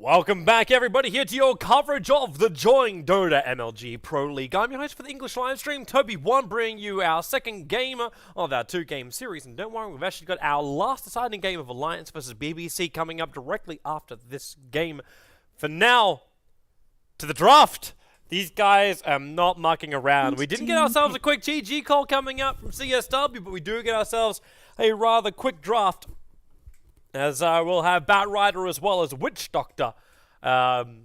Welcome back, everybody, here to your coverage of the joinDOTA MLG Pro League. I'm your host for the English live stream, Toby1, bringing you our second game of our two-game series. And don't worry, we've actually got our last deciding game of Alliance versus BBC coming up directly after this game. For now, to the draft. These guys are not mucking around. We didn't get ourselves a quick GG call coming up from CSW, but we do get ourselves a rather quick draft. As we'll have Batrider as well as joinDOTA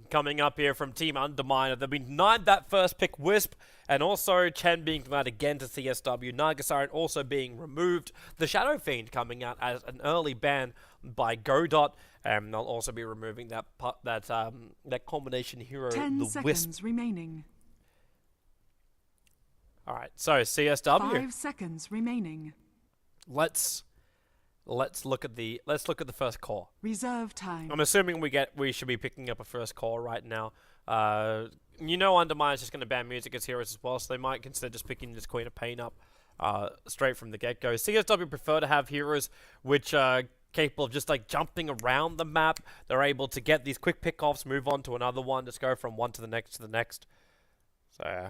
coming up here from Team Underminer. They've been denied that first pick, Wisp, and also Chen being denied again to CSW. Nagasaren also being removed. The Shadow Fiend coming out as an early ban by joinDOTA. They'll also be removing that combination hero, 10 the seconds Wisp. remaining. All right, so CSW. 5 seconds remaining. Let's look at the first core. Reserve time. I'm assuming we should be picking up a first core right now. You know, Underminer is just going to ban music as heroes as well, so they might consider just picking this Queen of Pain up straight from the get-go. CSW prefer to have heroes which are capable of just like jumping around the map. They're able to get these quick pick-offs, move on to another one, just go from one to the next to the next. So yeah.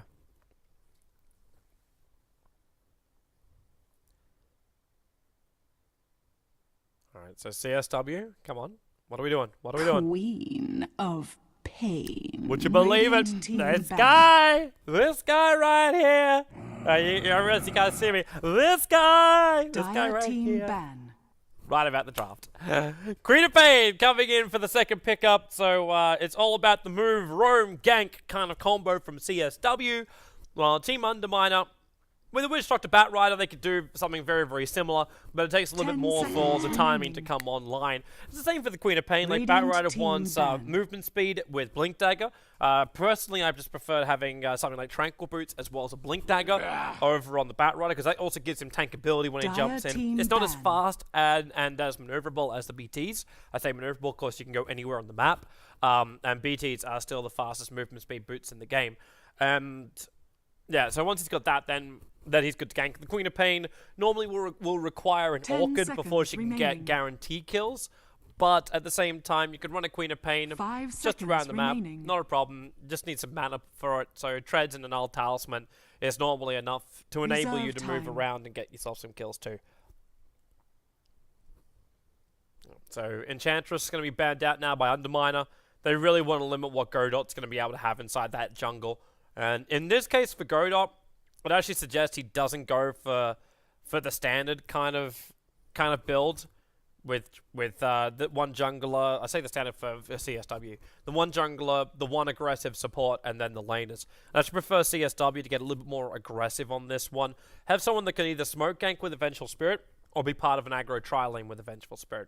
Alright, so CSW, come on. What are we doing? What are we doing? Queen of Pain. Would you believe it? This guy right here. I realize you guys see me. This guy right here. Ban. Right about the draft. Queen of Pain coming in for the second pickup. So it's all about the move, roam, gank kind of combo from CSW. Well, Team Underminer, with a joinDOTA Batrider, they could do something very, very similar, but it takes a little bit more for the timing to come online. It's the same for the Queen of Pain. Like, Batrider wants movement speed with Blink Dagger. Personally, I just prefer having something like Tranquil Boots as well as a Blink Dagger over on the Batrider, because that also gives him tankability when he jumps in. It's not as fast and as maneuverable as the BTs. I say maneuverable because you can go anywhere on the map, and BTs are still the fastest movement speed boots in the game. And yeah, so once he's got that, then he's good to gank. The Queen of Pain normally will require an Orchid before she can get guaranteed kills. But at the same time, you could run a Queen of Pain just around the map. Not a problem. Just need some mana for it. So Treads and an Null Talisman is normally enough to enable you to move around and get yourself some kills too. So Enchantress is going to be banned out now by Underminer. They really want to limit what joinDOTA's going to be able to have inside that jungle. And in this case for joinDOTA, I'd actually suggest he doesn't go for the standard kind of build with the one jungler. I say the standard for CSW. The one jungler, the one aggressive support, and then the laners. And I should prefer CSW to get a little bit more aggressive on this one. Have someone that can either smoke gank with a Vengeful Spirit or be part of an aggro tri-lane with a Vengeful Spirit.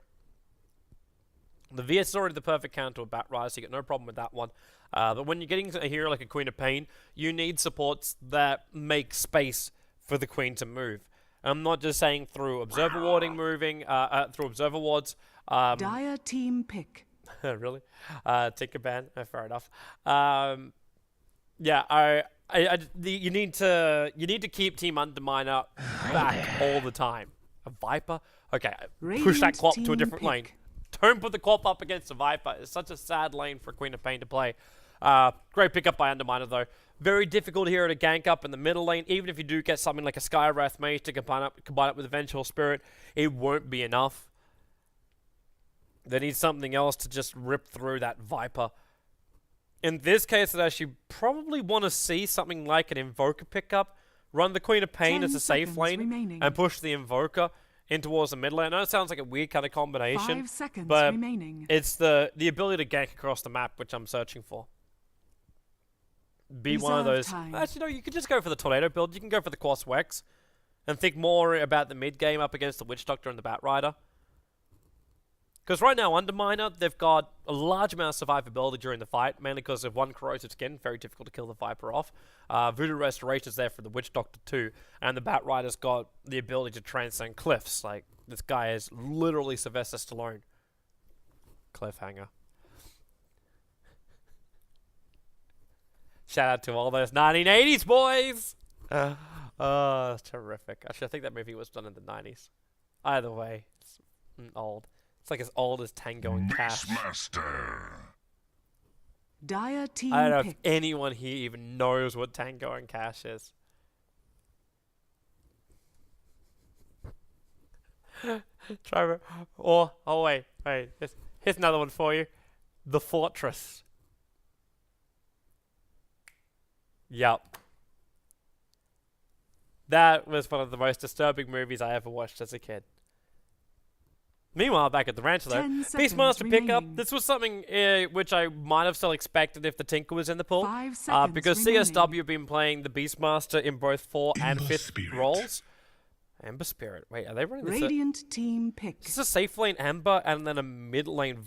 The VS is already the perfect counter to a Batrider, so you get no problem with that one. But when you're getting a hero like a Queen of Pain, you need supports that make space for the Queen to move. I'm not just saying through Observer Warding moving, through Observer Wards. Dire team pick. Really? Tinkerban? Fair enough. Yeah, you need to keep Team Underminer back all the time. A Viper? Okay, push that Clop to a different lane. Don't put the Clop up against the Viper. It's such a sad lane for Queen of Pain to play. Great pickup by Underminer, though. Very difficult here to gank up in the middle lane. Even if you do get something like a Skywrath Mage to combine up with a Vengeful Spirit, it won't be enough. They need something else to just rip through that Viper. In this case, I'd actually probably want to see something like an Invoker pickup. Run the Queen of Pain as a safe lane and push the Invoker in towards the mid lane. I know it sounds like a weird kind of combination, 5 seconds but remaining. It's the ability to gank across the map, which I'm searching for. Be one of those. Actually, no, you could just go for the Tornado build. You can go for the Quas Wex and think more about the mid game up against the joinDOTA and the Batrider. Because right now, Underminer, they've got a large amount of survivability during the fight, mainly because of one corrosive skin, very difficult to kill the Viper off. Voodoo Restoration's there for the joinDOTA too, and the Batrider's got the ability to transcend cliffs. Like, this guy is literally Sylvester Stallone. Cliffhanger. Shout out to all those 1980s boys! Oh, terrific. Actually, I think that movie was done in the 90s. Either way, it's old. It's like as old as Tango and Cash. Beastmaster. Dire team I don't know if pick. anyone here even knows what Tango and Cash is. Trevor. Or, oh wait. Here's another one for you. The Fortress. Yup. That was one of the most disturbing movies I ever watched as a kid. Meanwhile, back at the ranch though, 10 seconds Beastmaster pickup. remaining. This was something which I might have still expected if the Tinker was in the pool. 5 seconds Because remaining. CSW have been playing the Beastmaster in both 4 and 5th roles. Ember Spirit. Wait, are they running this? Radiant team pick. Is this a safe lane Ember and then a mid lane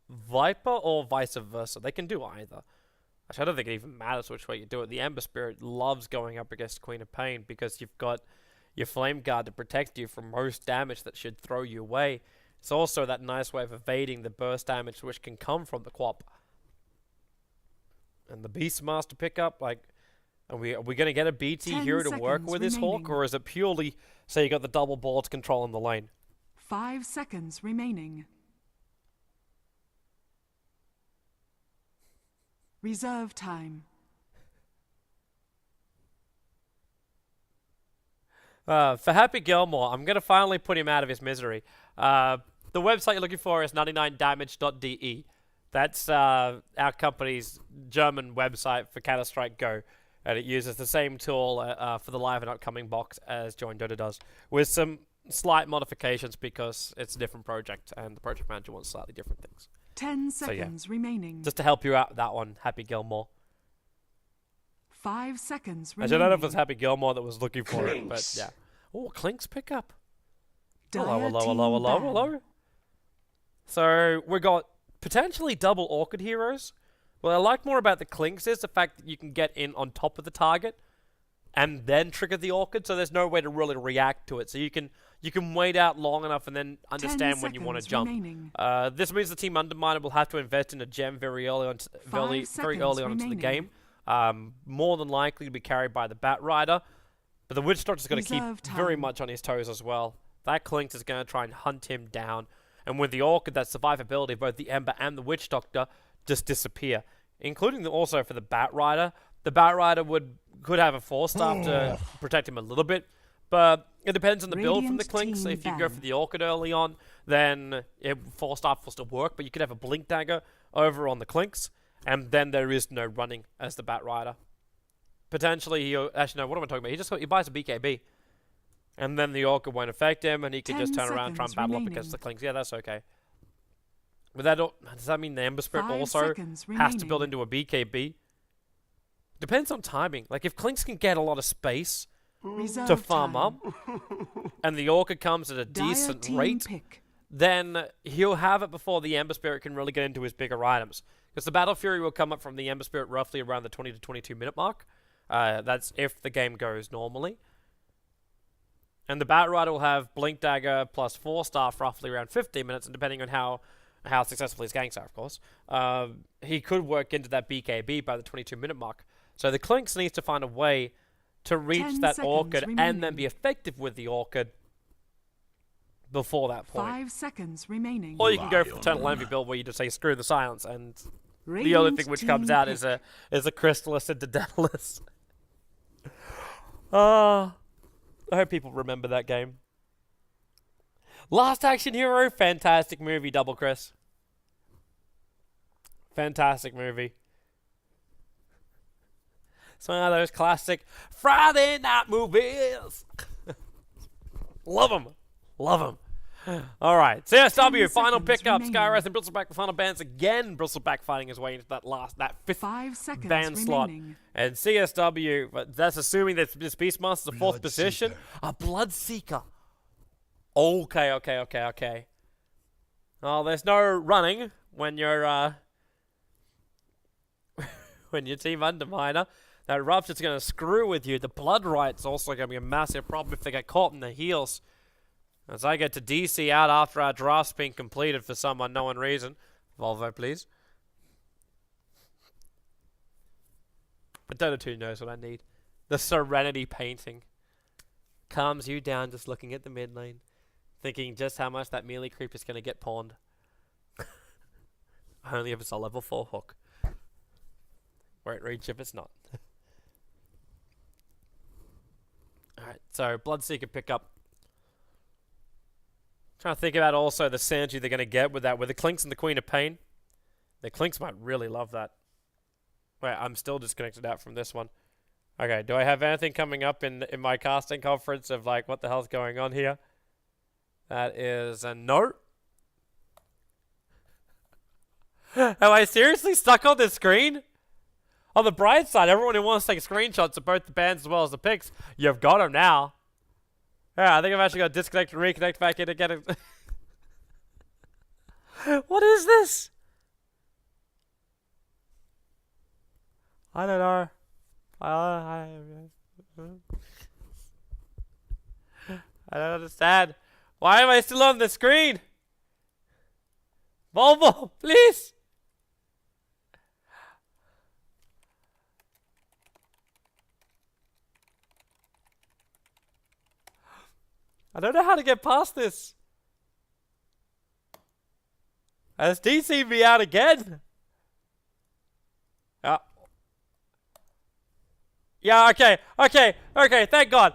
Viper, or vice versa? They can do either. Actually, I don't think it even matters which way you do it. The Ember Spirit loves going up against Queen of Pain because you've got your Flame Guard to protect you from most damage that should throw you away. It's also that nice way of evading the burst damage which can come from the Quap. And the Beastmaster pickup, like, are we going to get a BT 10 hero to work seconds with this Hawk, remaining. or is it purely, say you got the double board control in the lane? 5 seconds remaining. Reserve time. For Happy Gilmore, I'm going to finally put him out of his misery. The website you're looking for is 99damage.de. That's our company's German website for Counter-Strike Go. And it uses the same tool for the live and upcoming box as joinDOTA does, with some slight modifications because it's a different project and the project manager wants slightly different things. 10 So, yeah. seconds remaining. Just to help you out with that one, Happy Gilmore. 5 seconds I remaining. don't know if it was Happy Gilmore that was looking for it, but yeah. Oh, Clink's pickup. Hello, Dire hello, team hello, hello, ban. hello. So we got potentially double Orchid heroes. What I like more about the Clinks is the fact that you can get in on top of the target and then trigger the Orchid, so there's no way to really react to it. So you can wait out long enough and then understand when you want to jump. Remaining. This means the team Underminer will have to invest in a gem very early on, very early on into the game. More than likely to be carried by the Bat Rider, but the Witch Doctor's going to keep Reserve very time. much on his toes as well. That Clinks is going to try and hunt him down, and with the Orchid, that survivability of both the Ember and the Witch Doctor just disappear, including also for the Bat Rider. The Bat Rider could have a 4-star to protect him a little bit, but it depends on the build from the Radiant Clinks. So team if you go ban. for the Orchid early on, then 4-star will still work, but you could have a Blink Dagger over on the Clinks, and then there is no running as the Bat Rider. Potentially, actually no, what am I talking about? He buys a BKB, and then the Orchid won't affect him, and he can 10 just turn around and try and seconds battle up remaining. against the Clinks. Yeah, that's okay. But does that mean the Ember Spirit 5 also seconds has to build remaining. into a BKB? Depends on timing. Like, if Clinks can get a lot of space Reserve to farm time. up, and the Orchid comes at a Dire decent team rate, pick. then he'll have it before the Ember Spirit can really get into his bigger items. Because the Battle Fury will come up from the Ember Spirit roughly around the 20 to 22 minute mark. That's if the game goes normally. And the Bat Rider will have Blink Dagger plus 4-star for roughly around 15 minutes, and depending on how successful his ganks are, of course, he could work into that BKB by the 22 minute mark. So the Clinks needs to find a way to reach 10 that seconds Orchid and then remaining. be effective with the Orchid before that point. 5 seconds remaining. Or you can go for the Eternal Envy build where you just say screw the silence, and the only Radiant thing which team comes out pick. is a Crystallis into Daedalus. I hope people remember that game. Last Action Hero, fantastic movie, Double Chris. Fantastic movie. It's one of those classic Friday night movies. Love them. Love them. All right, CSW, 10 final seconds pickup. remaining. Skywrath and Bristleback, the final bans again. Bristleback fighting his way into that 5th 5 seconds ban slot. remaining. And CSW, but that's assuming that this Beastmaster's a 4th Bloodseeker. position. A Bloodseeker. Okay. Oh, there's no running when you're when your team Underminer. That Rupture's going to screw with you. The Blood Right's also going to be a massive problem if they get caught in the heels. As I get to DC out after our draft's been completed for some unknown reason. Volvo, please. But Dota 2 knows what I need. The Serenity painting. Calms you down just looking at the mid lane. Thinking just how much that melee creep is going to get pawned. Only if it's a level 4 hook. Won't reach if it's not. Alright, so Bloodseeker pickup. Trying to think about also the synergy they're going to get with that, with the Clinks and the Queen of Pain. The Clinks might really love that. Wait, I'm still disconnected out from this one. Okay, do I have anything coming up in my casting conference of like what the hell's going on here? That is a no. Am I seriously stuck on this screen? On the bright side, everyone who wants to take screenshots of both the bands as well as the picks, you've got them now. Yeah, I think I've actually got to disconnect and reconnect back in to get it. What is this? I don't know. I don't understand. Why am I still on the screen? Volvo, please. I don't know how to get past this. Has DC me out again? Yeah, okay, thank God.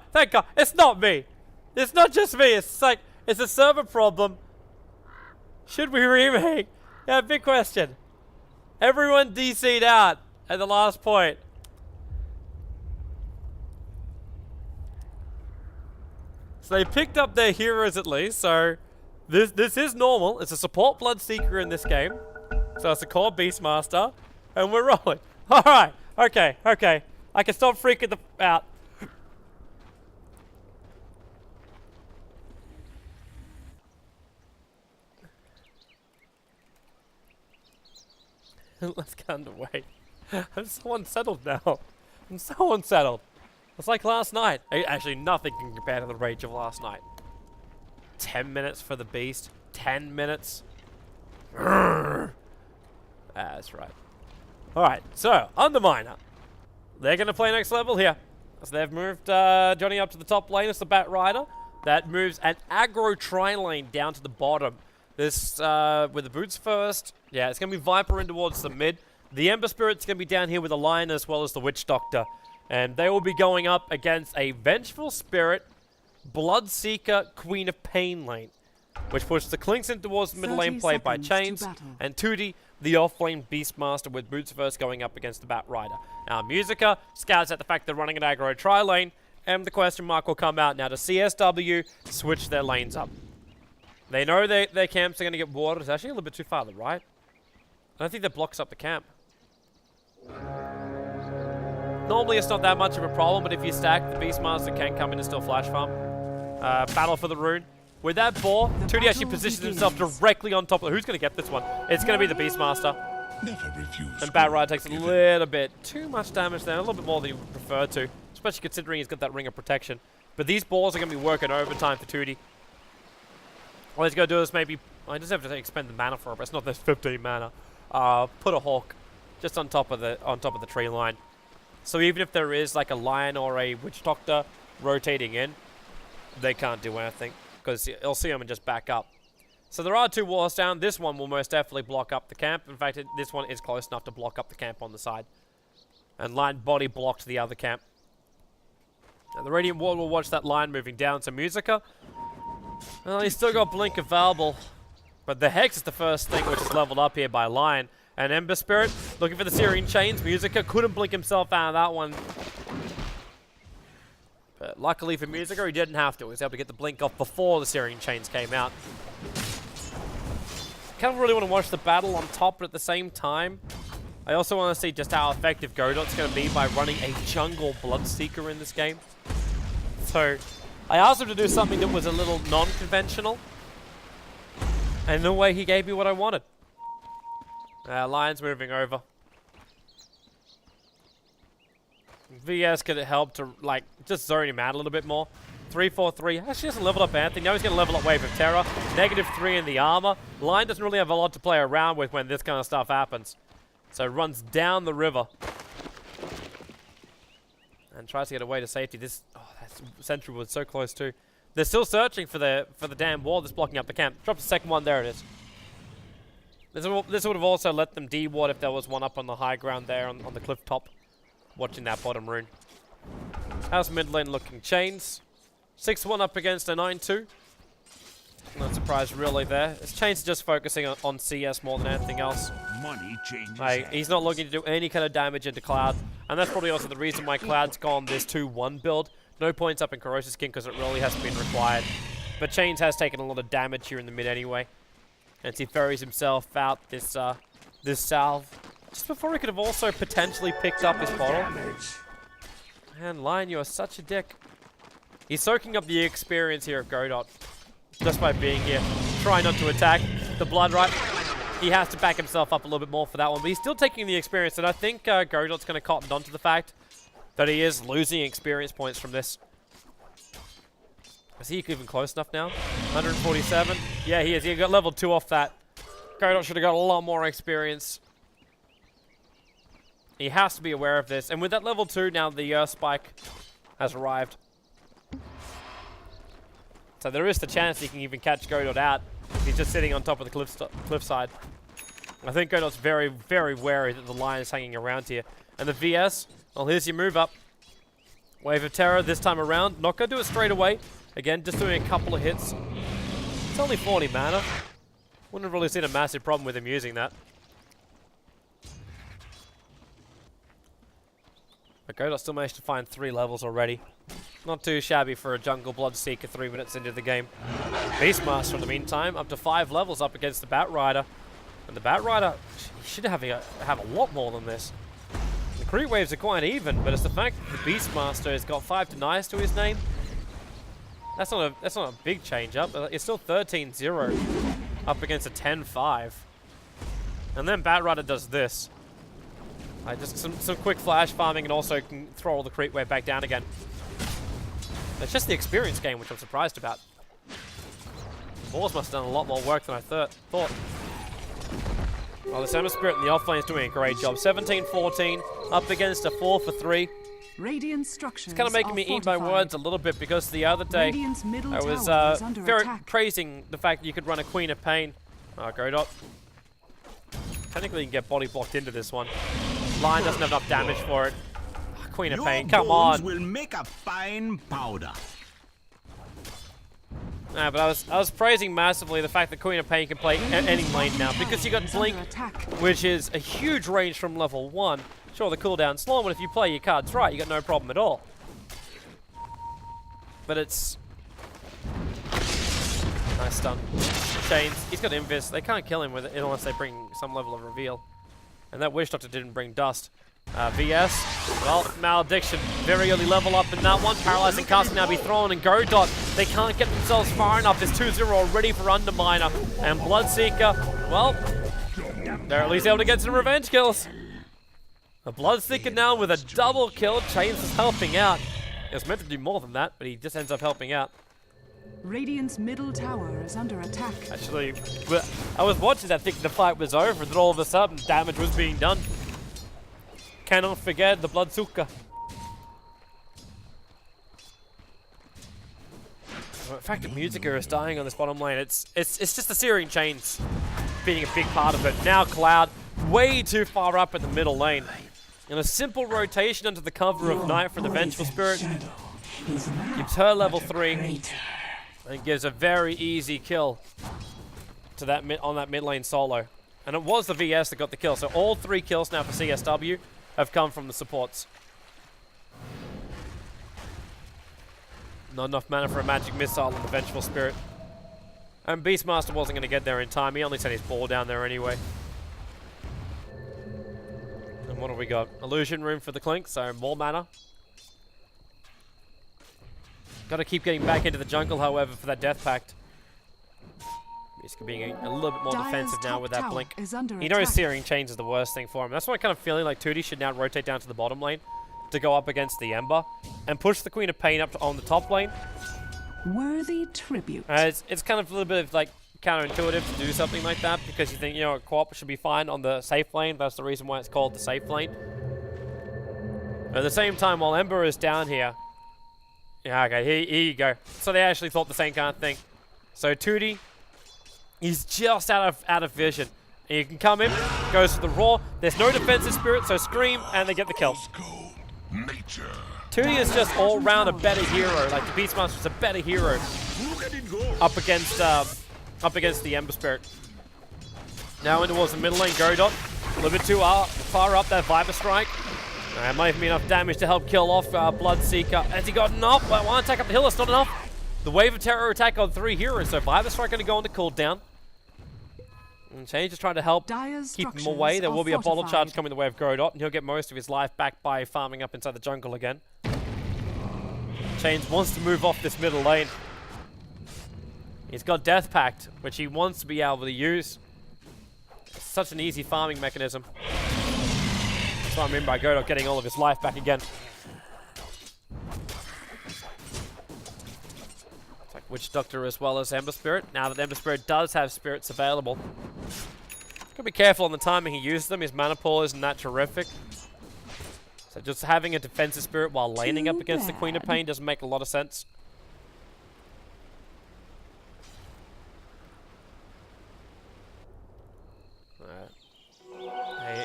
It's not me. It's not just me, it's like, it's a server problem. Should we remake? Yeah, big question. Everyone DC'd out at the last point. So they picked up their heroes at least, so this is normal. It's a support Bloodseeker in this game. So it's a core Beastmaster, and we're rolling. Alright, okay. I can stop freaking out. Let's get underway. I'm so unsettled now. I'm so unsettled. It's like last night. Actually, nothing can compare to the rage of last night. 10 minutes for the beast. 10 minutes. That's right. Alright, so, Underminer. They're going to play next level here. So they've moved Johnny up to the top lane as the Bat Rider. That moves an aggro tri-lane down to the bottom. This, with the boots first. Yeah, it's going to be Viper in towards the mid. The Ember Spirit's going to be down here with the Lion as well as the Witch Doctor. And they will be going up against a Vengeful Spirit, Bloodseeker, Queen of Pain lane. Which pushes the Clinks in towards the middle lane played by Chains. And Tootie, the off-lane Beastmaster with boots first going up against the Bat Rider. Now Musica scouts at the fact they're running an aggro tri-lane. And the question mark will come out now. Does CSW switch their lanes up? They know their camps are going to get watered. It's actually a little bit too far to the right. I don't think that blocks up the camp. Normally it's not that much of a problem, but if you stack, the Beastmaster can come in and still flash farm. Battle for the rune. With that boar, Tootie actually positions himself directly on top of who's going to get this one? It's going to be the Beastmaster. Never refuse. And Bat Rider takes a little bit too much damage there, a little bit more than you would prefer to, especially considering he's got that ring of protection. But these balls are going to be working overtime for Tootie. All he's going to do is maybe, I just have to expend the mana for it, but it's not this 15 mana. Put a Hawk just on top of the tree line. So even if there is like a Lion or a Witch Doctor rotating in, they can't do anything because he'll see them and just back up. So there are two walls down. This one will most definitely block up the camp. In fact, this one is close enough to block up the camp on the side. And Lion body blocked the other camp. And the Radiant Ward will watch that line moving down to Musica. Well, he's still got Blink available. But the Hex is the first thing which is leveled up here by Lion. And Ember Spirit looking for the Searing Chains. Musica couldn't blink himself out of that one. But luckily for Musica, he didn't have to. He was able to get the blink off before the Searing Chains came out. Kind of really want to watch the battle on top, but at the same time, I also want to see just how effective Godot's going to be by running a jungle Bloodseeker in this game. So, I asked him to do something that was a little non-conventional. And in a way, he gave me what I wanted. Lion's moving over. VS could help to, like, just zone him out a little bit more. 3-4-3. Actually hasn't leveled up Anthony. Now he's going to level up Wave of Terror. -3 in the armor. Lion doesn't really have a lot to play around with when this kind of stuff happens. So runs down the river. And tries to get away to safety. This, oh, that sentry was so close too. They're still searching for the damn wall that's blocking up the camp. Drops the second one. There it is. This would have also let them de-ward if there was one up on the high ground there on the cliff top, watching that bottom rune. How's mid lane looking? Chains, 6-1 up against a 9-2. Not surprised really there. It's Chains just focusing on CS more than anything else. Money changes. Like, he's not looking to do any kind of damage into Cloud, and that's probably also the reason why Cloud's gone this 2-1 build. No points up in Corrosive Skin because it really hasn't been required. But Chains has taken a lot of damage here in the mid anyway. And he ferries himself out this salve. Just before he could have also potentially picked up his bottle. Man, Lion, you are such a dick. He's soaking up the experience here of Godot. Just by being here. Try not to attack the blood, right? He has to back himself up a little bit more for that one. But he's still taking the experience. And I think Godot's going to cotton on to the fact that he is losing experience points from this. Is he even close enough now? 147? Yeah, he is. He got level 2 off that. Godot should have got a lot more experience. He has to be aware of this. And with that level 2, now the spike has arrived. So there is the chance he can even catch Godot out if he's just sitting on top of the cliffside. I think Godot's very, very wary that the Lion is hanging around here. And the VS, well, here's your move up. Wave of Terror this time around. Not going to do it straight away. Again, just doing a couple of hits. It's only 40 mana. Wouldn't have really seen a massive problem with him using that. But Godot still managed to find 3 levels already. Not too shabby for a jungle Bloodseeker 3 minutes into the game. Beastmaster, in the meantime, up to 5 levels up against the Batrider. And the Batrider, he should have a lot more than this. The creep waves are quite even, but it's the fact that the Beastmaster has got 5 denies to his name. That's not a big change up. It's still 13-0 up against a 10-5. And then Batrider does this. Just some quick flash farming and also can throw all the creep wave back down again. It's just the experience game, which I'm surprised about. Balls must have done a lot more work than I thought. Well, the Summer Spirit in the offlane is doing a great job. 17-14, up against a 4 for 3. Radiant structures It's kind of making me eat my words a little bit because the other day I was very praising the fact that you could run a Queen of Pain. Godot. Technically you can get body blocked into this one. Lion doesn't have enough damage for it. Queen of Pain, come on. Will make a fine powder. Nah, but I was praising massively the fact that Queen of Pain can play any lane now because you got Blink, which is a huge range from level 1. Sure, the cooldown's long, but if you play your cards right, you got no problem at all. But it's... Nice stun. Chains, he's got Invis. They can't kill him with it unless they bring some level of reveal. And that Witch Doctor didn't bring Dust. VS, well, Malediction, very early level up in that one. Paralyzing cast can now be thrown, and Godot, they can't get themselves far enough. It's 2-0 already for Underminer. And Bloodseeker, well, they're at least able to get some revenge kills. The Bloodseeker now with a double kill. Chains is helping out. He was meant to do more than that, but he just ends up helping out. Radiant's middle tower is under attack. Actually, I was watching that thinking the fight was over, and then all of a sudden damage was being done. Cannot forget the Bloodseeker. The fact that Musica is dying on this bottom lane, it's just the Searing Chains being a big part of it. Now Cloud, way too far up in the middle lane. And a simple rotation under the cover of Night for the Vengeful Spirit gives her level 3 and gives a very easy kill to that on that mid lane solo. And it was the VS that got the kill. So all 3 kills now for CSW have come from the supports. Not enough mana for a magic missile on the Vengeful Spirit. And Beastmaster wasn't going to get there in time. He only sent his ball down there anyway. And what have we got? Illusion Room for the Clink, so more mana. Got to keep getting back into the jungle, however, for that Death Pact. He's being a little bit more defensive now with that Blink. He knows Searing Chains is the worst thing for him. That's why I'm kind of feeling like Tootie should now rotate down to the bottom lane to go up against the Ember and push the Queen of Pain up on the top lane. Worthy tribute. It's kind of a little bit of like counterintuitive to do something like that because you think, you know, co-op should be fine on the safe lane. That's the reason why it's called the safe lane. At the same time, while Ember is down here, yeah, okay, here you go. So they actually thought the same kind of thing. So Tootie, he's just out of vision. And you can come in, goes for the Roar. There's no defensive spirit, so Scream, and they get the kill. Nature. 2D is just all round a better hero. Like, the Beastmaster's a better hero up against the Ember Spirit. Now in towards the middle lane, joinDOTA. A little bit too far up that Viper Strike. Might even be enough damage to help kill off Bloodseeker. Has he got enough? But one attack up the hill, it's not enough. The Wave of Terror attack on 3 heroes, so Viper Strike going to go on to cooldown. And Change is trying to help keep him away. There will be a bottle charge coming the way of joinDOTA, and he'll get most of his life back by farming up inside the jungle again. Change wants to move off this middle lane. He's got Death Pact, which he wants to be able to use. It's such an easy farming mechanism. That's what I mean by joinDOTA getting all of his life back again. It's like Witch Doctor as well as Ember Spirit. Now that Ember Spirit does have spirits available. Gotta be careful on the timing he uses them. His mana pool isn't that terrific. So just having a defensive spirit while laning up against the Queen of Pain doesn't make a lot of sense.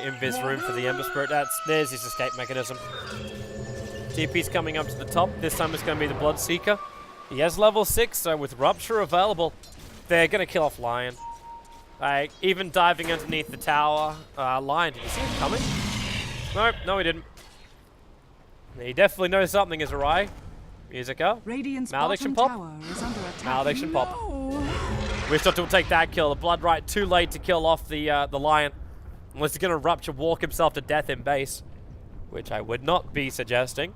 Invis room for the Ember Spirit. There's his escape mechanism. TP's coming up to the top. This time it's going to be the Bloodseeker. He has level 6, so with Rupture available, they're going to kill off Lion. Even diving underneath the tower. Lion, did you see him coming? Nope, no he didn't. He definitely knows something is awry. Musica. Malediction pop. Malediction pop. WitchDoctor will take that kill. The Blood Right too late to kill off the Lion. Unless he's going to Rupture, walk himself to death in base. Which I would not be suggesting.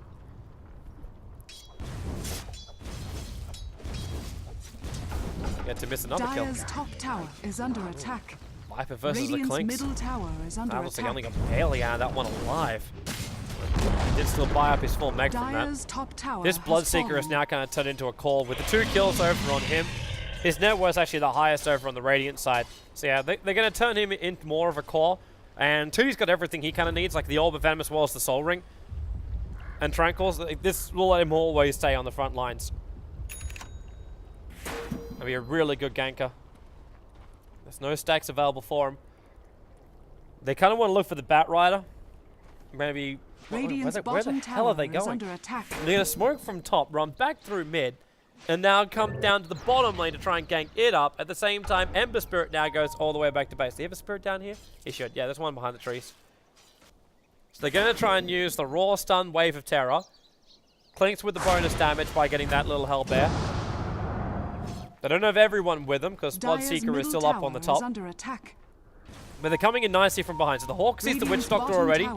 Get to miss another Dire's kill. top tower is under attack. Viper versus the Radiant's Clinks. middle tower is under Obviously attack. only got barely out of that one alive. He did still buy up his full mech from that. Dire's top tower This Bloodseeker is now going to turn into a call with the 2 kills over on him. His net worth is actually the highest over on the Radiant side. So yeah, they're going to turn him into more of a core. And 2D's got everything he kind of needs, like the Orb of Venom as well as the Soul Ring. And Tranquils. This will let him always stay on the front lines. That'll be a really good ganker. There's no stacks available for him. They kind of want to look for the Bat Rider. Maybe... where the hell are they going? They're going to smoke from top, run back through mid, and now come down to the bottom lane to try and gank it up. At the same time, Ember Spirit now goes all the way back to base. Do you have a Spirit down here? He should. Yeah, there's one behind the trees. So they're going to try and use the Raw Stun Wave of Terror. Clinks with the bonus damage by getting that little Hellbear. They don't have everyone with them because Bloodseeker is still up on the top. But they're coming in nicely from behind. So the Hawk sees the Witch Doctor already.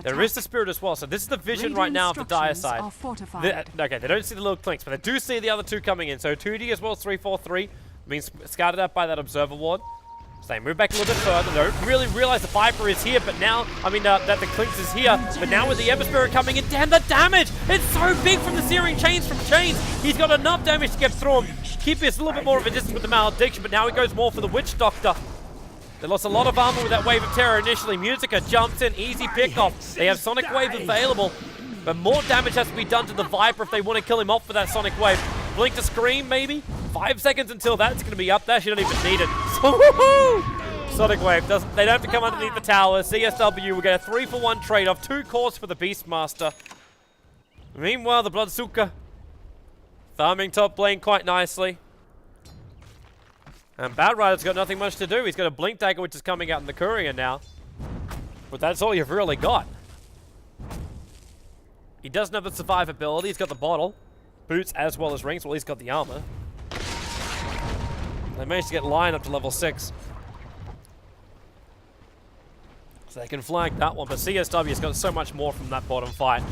There is the Spirit as well. So this is the vision right now of the Dire side. Okay, they don't see the little Clinks, but they do see the other 2 coming in. So 2D as well as 343 being scouted out by that Observer Ward. So they move back a little bit further. They don't really realize the Viper is here, but now, that the Clinks is here. But now with the Ember Spirit coming in, damn, the damage! It's so big from the Searing Chains from Chains. He's got enough damage to get through him. Keep us a little bit more of a distance with the Malediction, but now he goes more for the Witch Doctor. They lost a lot of armor with that Wave of Terror initially. Musica jumps in, easy pickoff. They have Sonic Wave available, but more damage has to be done to the Viper if they want to kill him off with that Sonic Wave. Blink to Scream, maybe? 5 seconds until that's going to be up there. She don't even need it. So, woohoo! Sonic Wave, they don't have to come underneath the tower. CSW will get a 3-for-1 trade-off. 2 cores for the Beastmaster. Meanwhile, the Bloodseeker farming top lane quite nicely. And Bat Rider's got nothing much to do. He's got a Blink Dagger, which is coming out in the Courier now. But that's all you've really got. He doesn't have the survivability. He's got the bottle. Boots as well as rings. Well, he's got the armor. They managed to get Lion up to level 6. So they can flag that one. But CSW's got so much more from that bottom fight.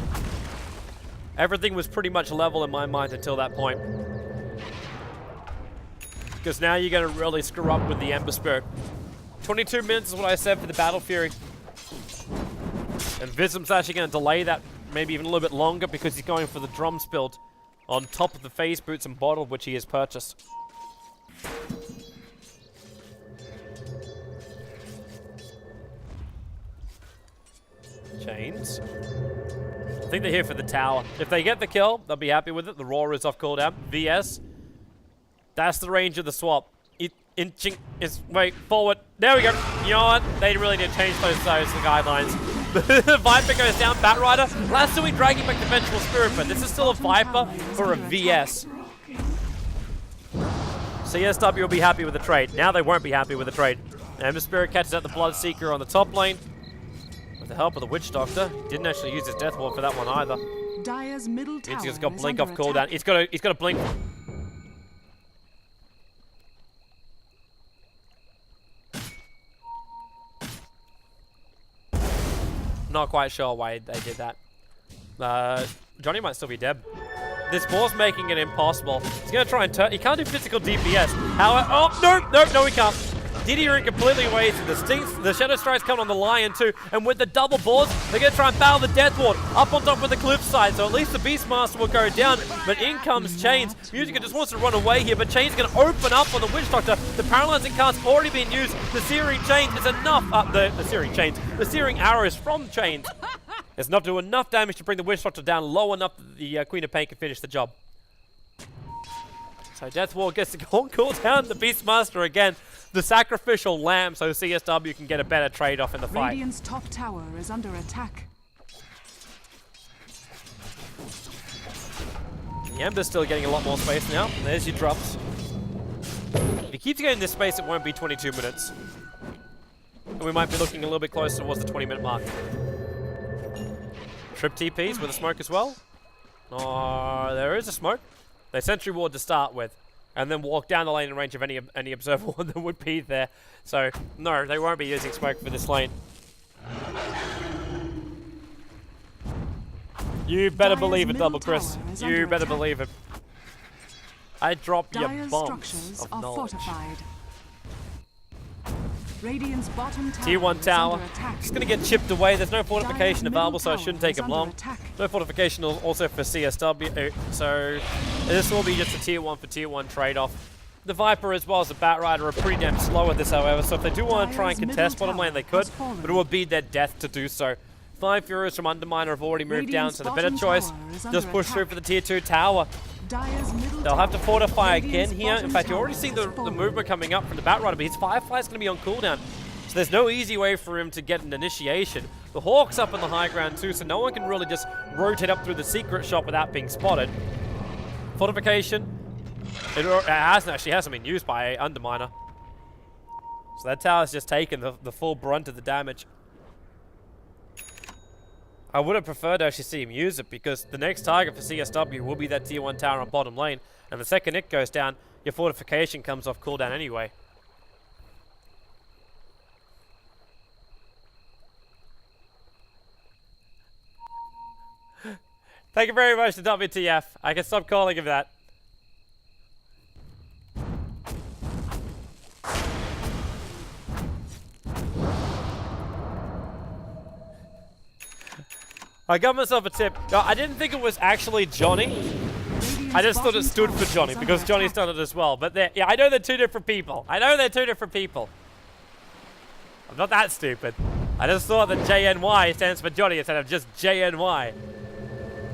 Everything was pretty much level in my mind until that point. Because now you're going to really screw up with the Ember Spirit. 22 minutes is what I said for the Battle Fury. And Vism's actually going to delay that maybe even a little bit longer because he's going for the Drums build on top of the Phase Boots and Bottle, which he has purchased. Chains. I think they're here for the tower. If they get the kill, they'll be happy with it. The Roar is off cooldown. VS. That's the range of the swap. inching his way forward. There we go. You know what? They really did change those guidelines. Viper goes down, Batrider. Last we dragging back the Vengeful Spirit, but this is still a Viper for a VS. CSW will be happy with the trade. Now they won't be happy with the trade. Ember Spirit catches out the Bloodseeker on the top lane. With the help of the Witch Doctor. Didn't actually use his Death Ward for that one either. Dire's middle tower He's got is blink under off cooldown. attack. He's got a blink. Not quite sure why they did that. Johnny might still be dead. This boss making it impossible. He's gonna try and turn. He can't do physical DPS. However, oh no, he can't. Didier completely wasted. The Shadow Strike's coming on the Lion too, and with the double boards, they're gonna try and battle the Death Ward up on top of the cliff side. So at least the Beastmaster will go down. But in comes Chains. Musica just wants to run away here, but Chains gonna open up on the Witch Doctor. The paralyzing card's already been used. The Searing Chains is enough. The Searing Chains. The Searing Arrows from Chains. It's enough to do enough damage to bring the Witch Doctor down low enough that the Queen of Pain can finish the job. So Death Ward gets to go on cooldown. The Beastmaster again. The sacrificial lamb so CSW can get a better trade-off in the fight. Radiant's top tower is under attack. The Ember's still getting a lot more space now. There's your drops. If he keeps getting this space, it won't be 22 minutes. And we might be looking a little bit closer towards the 20-minute mark. Trip TPs with a smoke as well. Oh, there is a smoke. They Sentry Ward to start with. And then walk down the lane in range of any Observer Ward that would be there. So, no, they won't be using smoke for this lane. You better believe it, Double Chris. You better believe it. I drop your Dire's bombs structures of are knowledge. fortified. Radiant's bottom tower T1 is tower. under attack. Just going to get chipped away. There's no fortification Dire's available, middle so it shouldn't take tower him is long. under attack. No fortification also for CSW, so this will be just a tier 1 for tier 1 trade-off. The Viper as well as the Batrider are pretty damn slow at this, however, so if they do want to try and Dire's contest middle bottom lane, they tower could, has fallen. but it would be their death to do so. 5 Furies from Underminer have already moved down, Radiant's so the better bottom choice, tower is just under push through attack. for the tier 2 tower. Dire's middle They'll have to tower. fortify again Radiant's here. In bottom fact, you're tower already seeing has the fallen. movement coming up from the Batrider, but his Firefly's going to be on cooldown. So there's no easy way for him to get an initiation. The Hawk's up on the high ground too, so no one can really just rotate up through the secret shop without being spotted. Fortification. It hasn't been used by Underminer. So that tower's just taken the full brunt of the damage. I would have preferred to actually see him use it because the next target for CSW will be that tier 1 tower on bottom lane. And the second it goes down, your fortification comes off cooldown anyway. Thank you very much to WTF. I can stop calling him that. I got myself a tip. I didn't think it was actually Johnny. I just thought it stood for Johnny because Johnny's done it as well. But yeah, I know they're two different people. I'm not that stupid. I just thought that JNY stands for Johnny instead of just JNY.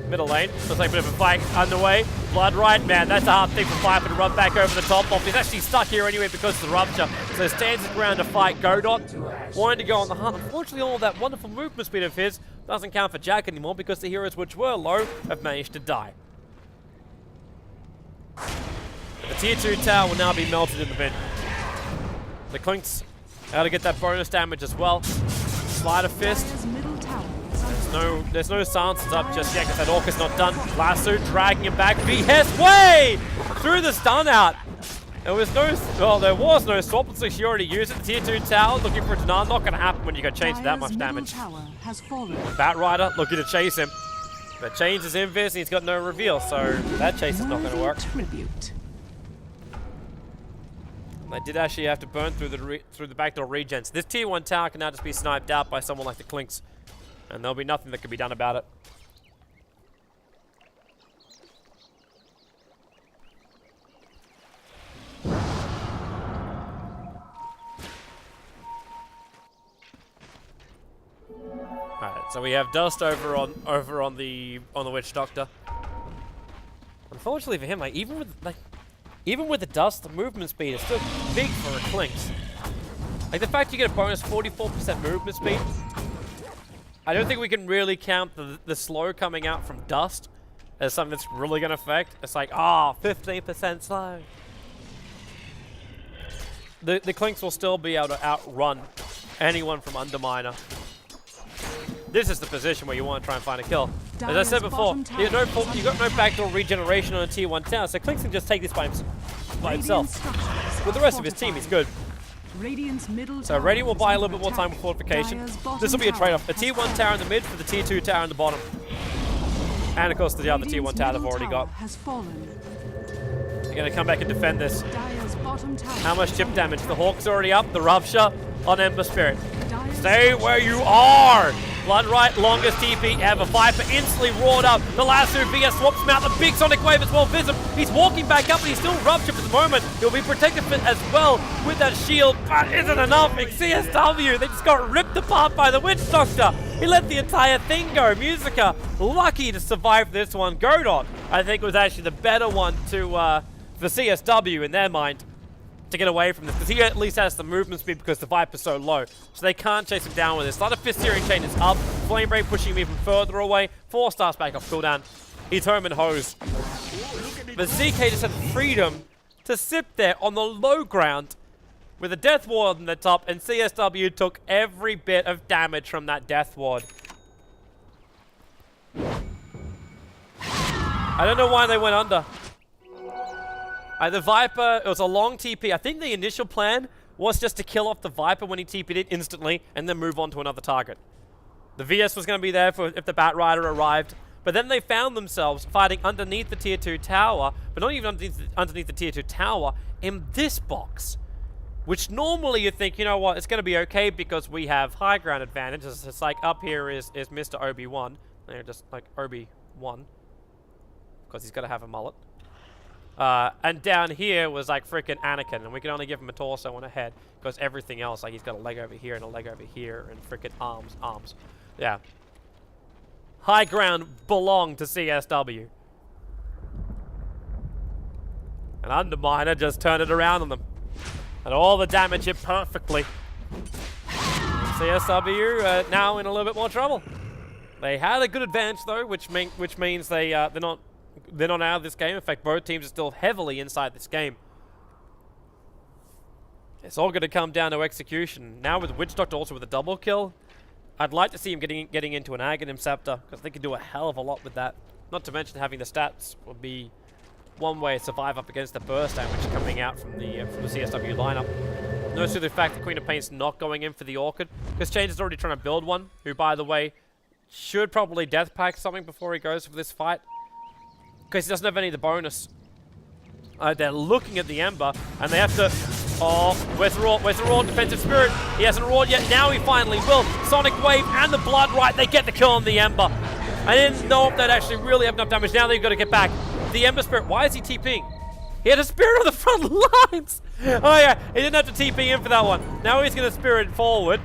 Middle lane. Looks like a bit of a fight underway. Blood right, man. That's a hard thing for Viper to run back over the top of. He's actually stuck here anyway because of the rupture. So stands his ground to fight Godot. Wanted to go on the hunt. Unfortunately, all of that wonderful movement speed of his doesn't count for Jack anymore because the heroes which were low have managed to die. The tier 2 tower will now be melted in the bin. The Clinks able to get that bonus damage as well. Sleight of Fist. Dire's middle tower is under There's no silences up just yet because that Orc is not done. Lasso dragging him back. VS way through the stun out. There was no swap. Looks like she already used it. The tier 2 tower looking for a denial. Not going to happen when you go change that much damage. Tower has fallen. Batrider looking to chase him. But Chains is invis and he's got no reveal, so that chase is not going to work. Tribute. They did actually have to burn through the backdoor regens. This tier 1 tower can now just be sniped out by someone like the Clinks. And there'll be nothing that can be done about it. Alright, so we have Dust over on the Witch Doctor. Unfortunately for him, like even with like even with the dust, the movement speed is still big for a Clinks. Like the fact you get a bonus 44% movement speed, I don't think we can really count the slow coming out from dust as something that's really going to affect. It's like, 15% slow. The Clinks will still be able to outrun anyone from Underminer. This is the position where you want to try and find a kill. As I said before, you got no backdoor regeneration on a tier 1 tower, so Clinks can just take this by himself. With the rest of his team, he's good. So Radiant will buy a little bit more time with fortification. This will be a trade-off. A tier 1 tower in the mid for the tier 2 tower in the bottom. And of course the other tier 1 tower they've already got. They're going to come back and defend this. How much chip damage? The Hawk's already up. The Rupture on Ember Spirit. Stay where you are! Bloodright, longest TP ever. Viper instantly roared up. The lasso VS swaps him out. The big Sonic Wave as well. Vism, he's walking back up, but he's still Ruptured at the moment. He'll be protected as well with that shield, but isn't enough. It's CSW, they just got ripped apart by the Witch Doctor. He let the entire thing go. Musica, lucky to survive this one. joinDOTA, I think, was actually the better one to for CSW in their mind to get away from this, because he at least has the movement speed because the Viper's so low. So they can't chase him down with this. Like the Fifth Searing Chain is up. Flame Break pushing him even further away. 4 stars back off cooldown. He's home and hosed. But ZK just had freedom to sit there on the low ground with a Death Ward on the top, and CSW took every bit of damage from that Death Ward. I don't know why they went under. The Viper, it was a long TP. I think the initial plan was just to kill off the Viper when he TP'd it instantly and then move on to another target. The VS was going to be there for if the Batrider arrived, but then they found themselves fighting underneath the tier 2 tower, but not even underneath the tier 2 tower, in this box. Which normally you think, you know what, it's going to be okay because we have high ground advantage. It's like up here is Mr. Obi-Wan. They're just like Obi-Wan, because he's got to have a mullet. And down here was like freaking Anakin, and we can only give him a torso and a head because everything else, like he's got a leg over here and a leg over here and freaking arms. Yeah. High ground belonged to CSW. And Underminer just turned it around on them. And all the damage hit perfectly. CSW now in a little bit more trouble. They had a good advantage though, which means they're not out of this game. In fact, both teams are still heavily inside this game. It's all going to come down to execution. Now with Witch Doctor also with a double kill, I'd like to see him getting into an Aghanim Scepter, because they can do a hell of a lot with that. Not to mention having the stats will be one way to survive up against the burst damage coming out from the CSW lineup. Notice the fact that Queen of Pain's not going in for the Orchid, because Change is already trying to build one, who, by the way, should probably death pack something before he goes for this fight, because he doesn't have any of the bonus. They're looking at the Ember, and they have to... Oh, where's the Raw Defensive Spirit? He hasn't roared yet. Now he finally will. Sonic Wave and the Bloodright, they get the kill on the Ember. I didn't know if they'd actually really have enough damage. Now they've got to get back. The Ember Spirit, why is he TPing? He had a Spirit on the front lines. Oh yeah, he didn't have to TP in for that one. Now he's going to Spirit forward.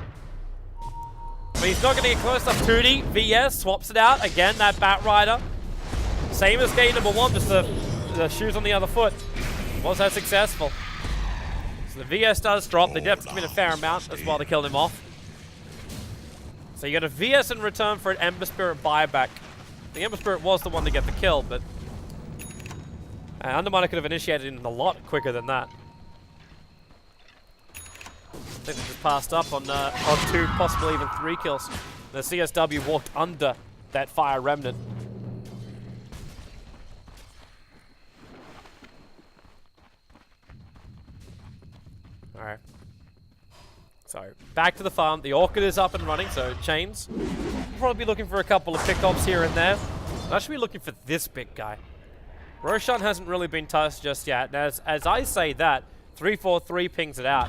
But he's not going to get close enough. 2D, VS, swaps it out. Again, that Batrider. Same as game number 1, just the shoes on the other foot. Was that successful? So the VS does drop. They did have to commit a fair amount as well to kill him off. So you got a VS in return for an Ember Spirit buyback. The Ember Spirit was the one to get the kill, but Underminer could have initiated it a lot quicker than that. I think they just passed up on 2, possibly even 3 kills. The CSW walked under that Fire Remnant. Alright. So, back to the farm. The Orchid is up and running, so Chains. We'll probably be looking for a couple of pickoffs here and there. I should be looking for this big guy. Roshan hasn't really been touched just yet. And as I say that, 343 pings it out.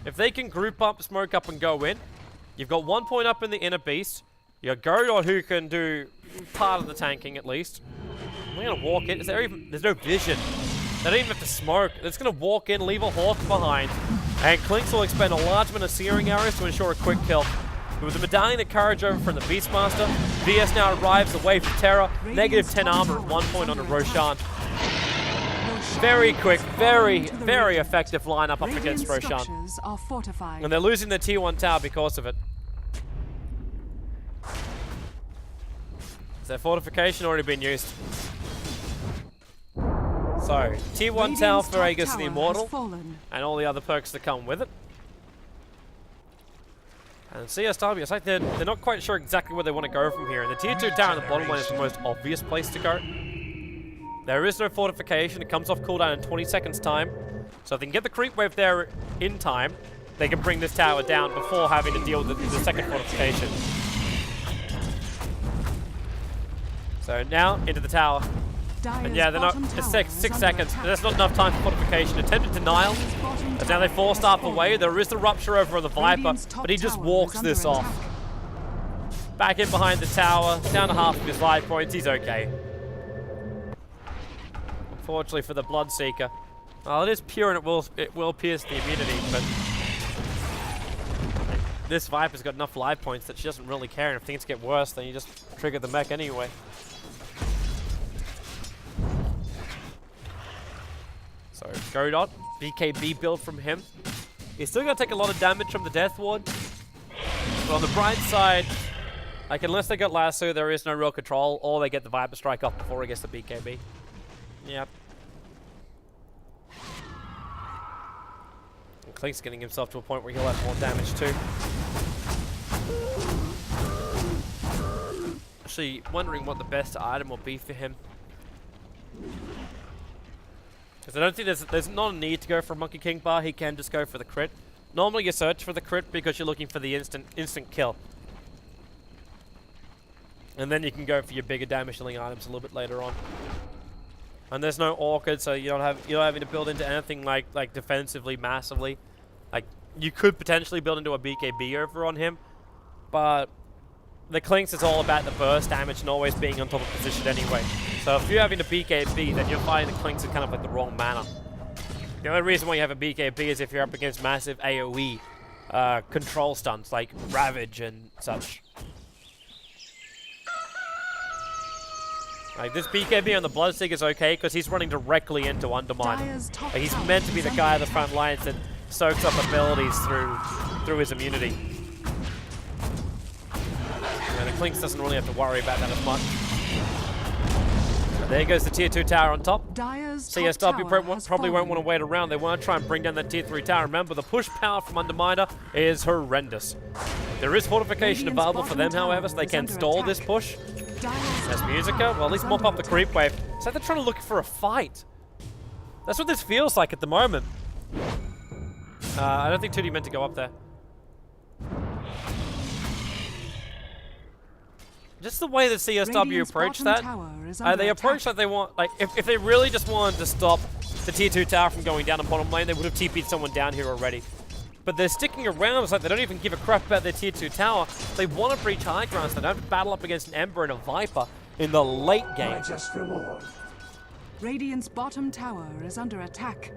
If they can group up, smoke up, and go in, you've got 1 point up in the Inner Beast. You got joinDOTA who can do part of the tanking at least. We're going to walk in. There's no vision. They don't even have to smoke. It's going to walk in, leave a Hawk behind. And Clinks will expend a large amount of searing arrows to ensure a quick kill. But with the Medallion of Courage over from the Beastmaster, VS now arrives, the Wave of Terror, -10 armor at 1 point on a Roshan. Very quick, very, to the very Radiant. effective lineup up Radiant against Roshan. structures are fortified. And they're losing their tier 1 tower because of it. Has their fortification already been used? So, tier 1 tower for Aegis the Immortal, and all the other perks that come with it. And CSW, it's like they're not quite sure exactly where they want to go from here. And the tier 2 tower in the bottom lane is the most obvious place to go. There is no fortification. It comes off cooldown in 20 seconds time. So if they can get the creep wave there in time, they can bring this tower down before having to deal with the second fortification. So now, into the tower. And yeah, they're not. It's 6 seconds. That's not enough time for fortification. Attempted denial. As now they forced up away. There is the rupture over on the Viper, but he just walks this off. Back in behind the tower, down to half of his life points. He's okay. Unfortunately for the Bloodseeker. Well, it is pure and it will pierce the immunity, but this Viper's got enough life points that she doesn't really care. And if things get worse, then you just trigger the mech anyway. So, joinDOTA, BKB build from him. He's still going to take a lot of damage from the Death Ward. But on the bright side, like, unless they got Lasso, there is no real control, or they get the Viper Strike off before he gets the BKB. Yep. And Klink's getting himself to a point where he'll have more damage too. Actually, wondering what the best item will be for him. Because I don't think there's not a need to go for a Monkey King bar. He can just go for the crit. Normally you search for the crit because you're looking for the instant kill. And then you can go for your bigger damage dealing items a little bit later on. And there's no Orchid, so you're not having to build into anything like defensively massively. Like, you could potentially build into a BKB over on him, but the Klinks is all about the burst damage and always being on top of position anyway. So if you're having a BKB, then you're finding the Klinks are kind of like the wrong mana. The only reason why you have a BKB is if you're up against massive AoE control stunts like Ravage and such. Like, this BKB on the Bloodseeker is okay because he's running directly into Underminer. Like, he's meant to be the guy at the front lines that soaks up abilities through his immunity. And the Klinks doesn't really have to worry about that as much. So there goes the tier 2 tower on top. CSW probably won't want to wait around. They want to try and bring down that tier 3 tower. Remember, the push power from Underminer is horrendous. There is fortification available for them, however, so they can stall this push. There's Musica. Well, at least mop up the creep wave. It's like they're trying to look for a fight. That's what this feels like at the moment. I don't think 2D meant to go up there. Just the way that CSW approach that. They approach like they want, like, if they really just wanted to stop the tier 2 tower from going down on bottom lane, they would have TP'd someone down here already. But they're sticking around. It's like they don't even give a crap about their tier 2 tower. They want to breach high ground, so they don't have to battle up against an Ember and a Viper in the late game. Radiant's bottom tower is under attack.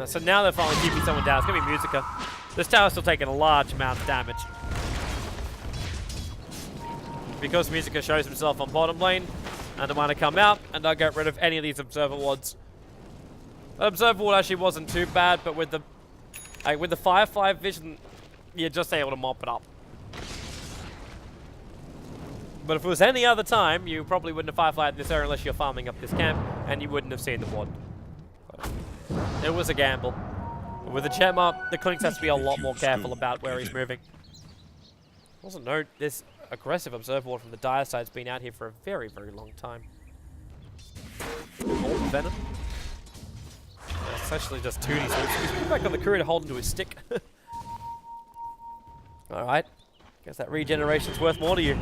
So now they're finally keeping someone down. It's going to be Musica. This tower's still taking a large amount of damage. Because Musica shows himself on bottom lane, Underminer come out, and they'll get rid of any of these Observer Wards. The Observer Ward actually wasn't too bad, but with the Firefly vision, you're just able to mop it up. But if it was any other time, you probably wouldn't have Fireflyed this area unless you're farming up this camp, and you wouldn't have seen the ward. It was a gamble. But with the gem up, the Klinks has to be a lot more careful about where he's moving. Also note, this aggressive Observer Ward from the Dire side's been out here for a very, very long time. Golden Venom. It's actually just 2D, so he's put back on the courier to hold into his stick. Alright. Guess that regeneration's worth more to you,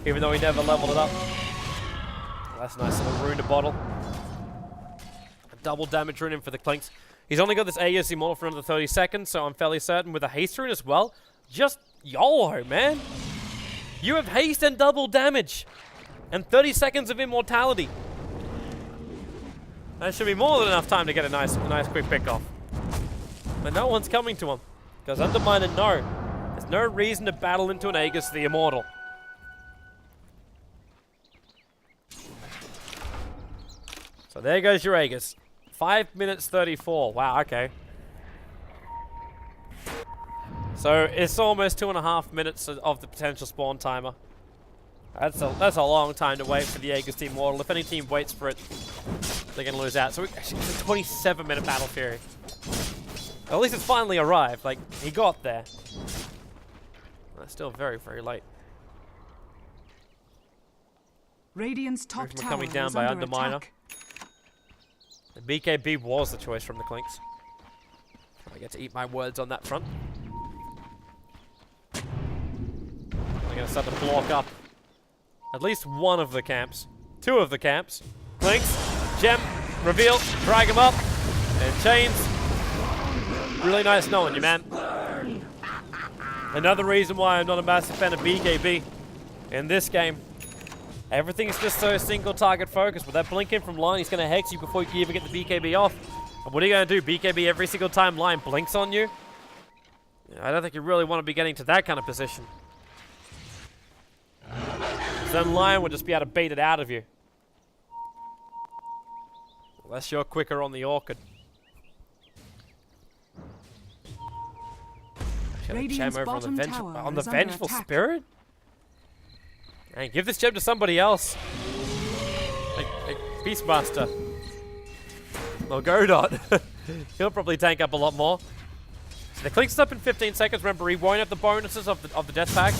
even though he never leveled it up. Well, that's a nice little rune to bottle. A double damage rune in for the Klinks. He's only got this Aegis Immortal for another 30 seconds, so I'm fairly certain with a haste rune as well. Just YOLO, man. You have haste and double damage. And 30 seconds of immortality. That should be more than enough time to get a nice quick pick off. But no one's coming to him. Because Underminer, no. There's no reason to battle into an Aegis the Immortal. So there goes your Aegis. 5 minutes 34. Wow, okay. So it's almost 2.5 minutes of the potential spawn timer. That's a long time to wait for the Aegis team Mortal. If any team waits for it, they're going to lose out. So actually, it's a 27-minute battle period. At least it's finally arrived. Like, he got there. That's still very, very late. Radiant's top tower coming down is by under Underminer. attack. The BKB was the choice from the Clinks. I get to eat my words on that front. I'm going to start to block up at least one of the camps. 2 of the camps. Clinks, gem, reveal, drag him up, and chains. Really nice knowing you, man. Another reason why I'm not a massive fan of BKB in this game. Everything's just so single target focused. With that blink in from line, he's going to hex you before you can even get the BKB off. And what are you going to do? BKB every single time line blinks on you? I don't think you really want to be getting to that kind of position. Then line would just be able to bait it out of you. Unless you're quicker on the Orchid. Radiant's Over bottom tower on the is under Vengeful attack. Spirit? Hey, give this gem to somebody else. Like Beastmaster. Or joinDOTA. He'll probably tank up a lot more. So the Clink's up in 15 seconds. Remember, he won't have the bonuses of the death pack.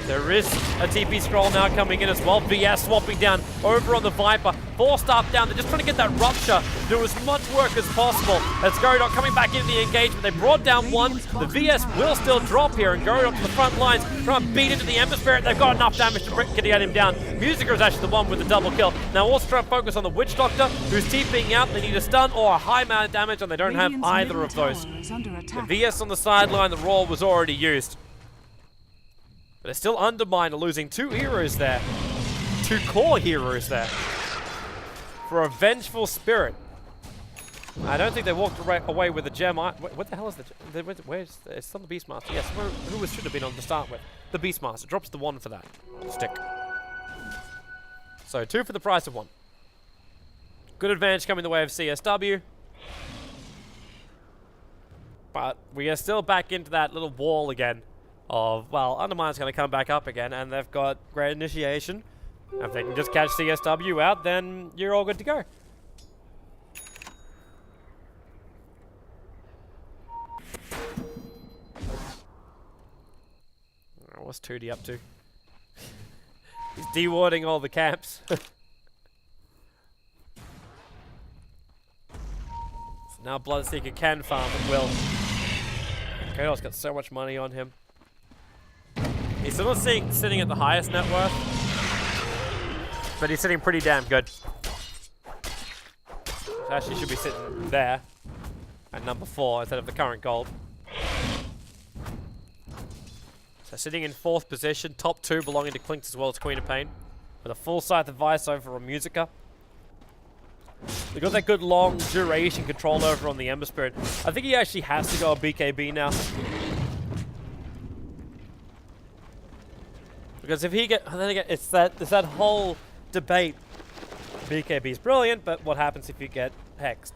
There is a TP scroll now coming in as well. VS swapping down over on the Viper. 4-star down. They're just trying to get that rupture. Do as much work as possible. As joinDOTA coming back into the engagement. They brought down one. The VS will still drop here. And joinDOTA to the front lines. Trying to beat into the Ember Spirit. They've got enough damage to get him down. Musiker is actually the one with the double kill. Now also trying to focus on the Witch Doctor, who's TPing out. They need a stun or a high amount of damage, and they don't have Radiant's either middle of those. tower is under The attack. VS on the sideline, the Roar was already used. But it's still Underminer losing 2 heroes there. 2 core heroes there. For a Vengeful Spirit. I don't think they walked away with the gem. What the hell is the gem? Where's it's on the Beastmaster. Yes, who should have been on to start with? The Beastmaster. Drops the 1 for that stick. So 2 for the price of 1. Good advantage coming the way of CSW. But we are still back into that little wall again. Of, well, Underminer's going to come back up again, and they've got great initiation. If they can just catch CSW out, then you're all good to go. What's 2D up to? He's dewarding all the camps. So now Bloodseeker can farm at will. joinDOTA's got so much money on him. He's still not sitting at the highest net worth, but he's sitting pretty damn good. Actually should be sitting there at number 4 instead of the current gold. So sitting in 4th position, top 2 belonging to Clinks as well as Queen of Pain, with a full Scythe of Vice over on Musiker. They've got that good long duration control over on the Ember Spirit. I think he actually has to go on BKB now. Because if he then again, it's that whole debate. BKB is brilliant, but what happens if you get hexed?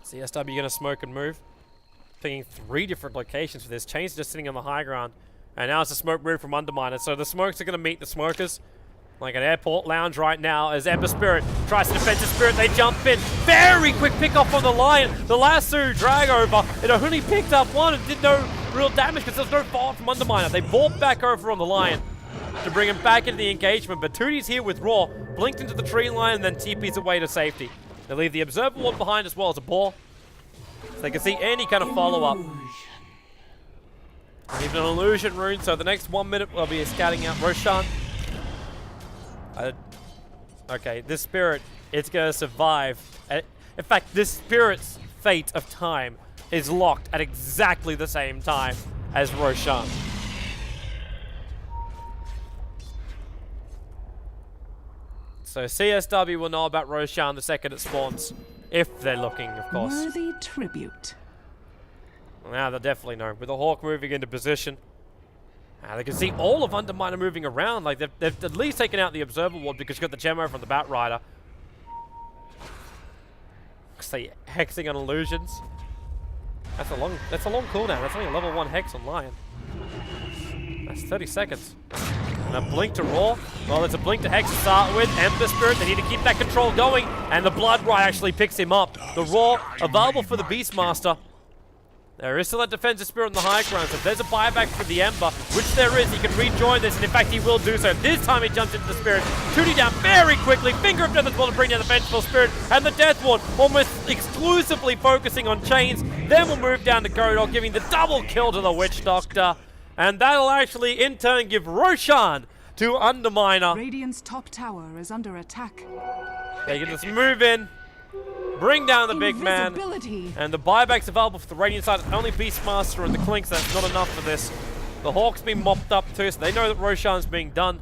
CSW gonna smoke and move. Picking 3 different locations for this. Chain's just sitting on the high ground. And now it's a smoke move from Underminer. So the smokes are gonna meet the smokers. Like an airport lounge right now as Ember Spirit tries to defend his Spirit. They jump in. Very quick pick off on the Lion. The lasso drag over. It only picked up 1 and did no real damage because there's no fault from Underminer. They bought back over on the Lion to bring him back into the engagement. But Tootie's here with Raw. Blinked into the tree line and then TP's away to safety. They leave the Observer Ward behind as well as a ball. So they can see any kind of follow-up. Even an illusion rune. So the next 1 minute we'll be scouting out Roshan. Okay, this Spirit, it's going to survive. In fact, this Spirit's fate of time is locked at exactly the same time as Roshan. So CSW will know about Roshan the second it spawns. If they're looking, of course. Worthy tribute. Now they'll definitely know. With the Hawk moving into position. They can see all of Underminer moving around. Like they've at least taken out the Observer Ward because you got the Gemo from the Bat Rider. say hexing on illusions. That's a long cooldown. That's only a level 1 hex on Lion. That's 30 seconds. And a blink to Raw. Well, there's a blink to Hex to start with. Ember Spirit, they need to keep that control going. And the Blood Rite actually picks him up. The Raw, available for the Beastmaster. There is still that Defensive Spirit on the high ground, so if there's a buyback for the Ember, which there is, he can rejoin this, and in fact he will do so. This time he jumps into the Spirit, 2D down very quickly, Finger of Death as well to bring down the Vengeful Spirit, and the Death Ward almost exclusively focusing on chains. Then we'll move down to Godok, giving the double kill to the Witch Doctor, and that'll actually in turn give Roshan to Underminer. Radiant's top tower is under attack. They can just move in, bring down the big man, and the buyback's available for the Radiant side. Only Beastmaster and the Clinks, that's not enough for this. The Hawk's been mopped up too, so they know that Roshan's being done.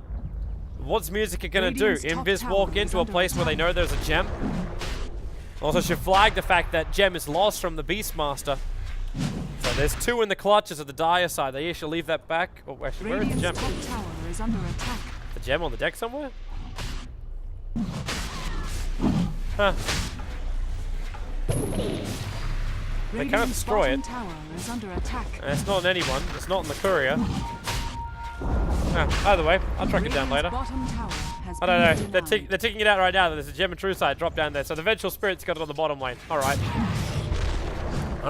What's Music gonna do? Invis walk into a place where they know there's a gem. Also should flag the fact that gem is lost from the Beastmaster. So there's 2 in the clutches of the Dire side. They should leave that back. Oh, actually, where is the gem? Top tower is under attack. The gem on the deck somewhere? Huh. They can't destroy it. Tower is under attack. It's not on anyone. It's not on the courier. Either way, I'll track it down later. I don't know. They're ticking it out right now. There's a gem and true side drop down there. So the Vengeful Spirit's got it on the bottom lane. All right.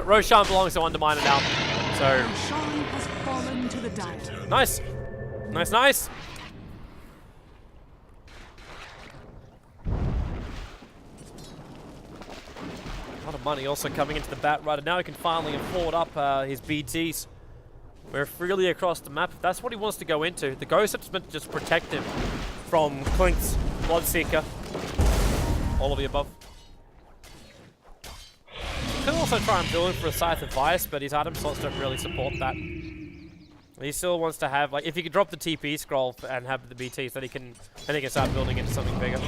Roshan belongs to Underminer now. So Roshan has fallen to the Dire. nice, nice, nice. A lot of money also coming into the Bat Rider. Now he can finally afford up his BTs. We're freely across the map. If that's what he wants to go into. The Ghost is meant to just protect him from Clink's Bloodseeker. All of the above. He could also try and build for a Scythe of Vice, but his item slots don't really support that. He still wants to have, like, if he could drop the TP scroll and have the BTs, then he can start building into something bigger.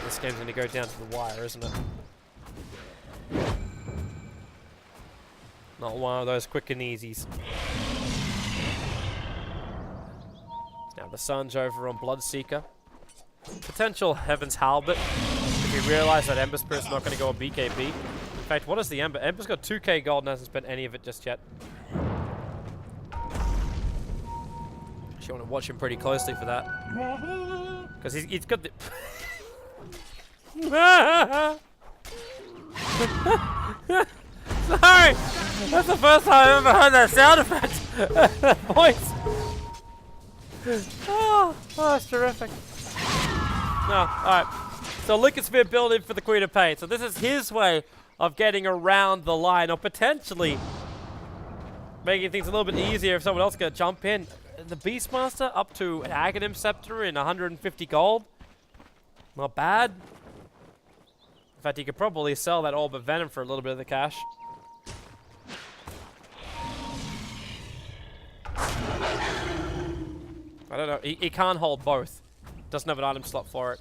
This game's going to go down to the wire, isn't it? Not one of those quick and easies. Now the Sun's over on Bloodseeker. Potential Heaven's Halberd. If we realize that Ember Spirit's not going to go on BKB. In fact, what is the Ember? Ember's got 2k gold and hasn't spent any of it just yet. Actually, I want to watch him pretty closely for that. Because he's got the... Sorry! That's the first time I've ever heard that sound effect! That voice! Oh, that's terrific. No, alright. So Liquid Sphere building for the Queen of Pain. So this is his way of getting around the line, or potentially making things a little bit easier if someone else can jump in. The Beastmaster up to an Aghanim Scepter in 150 gold. Not bad. In fact, he could probably sell that Orb of Venom for a little bit of the cash. I don't know. He can't hold both. Doesn't have an item slot for it.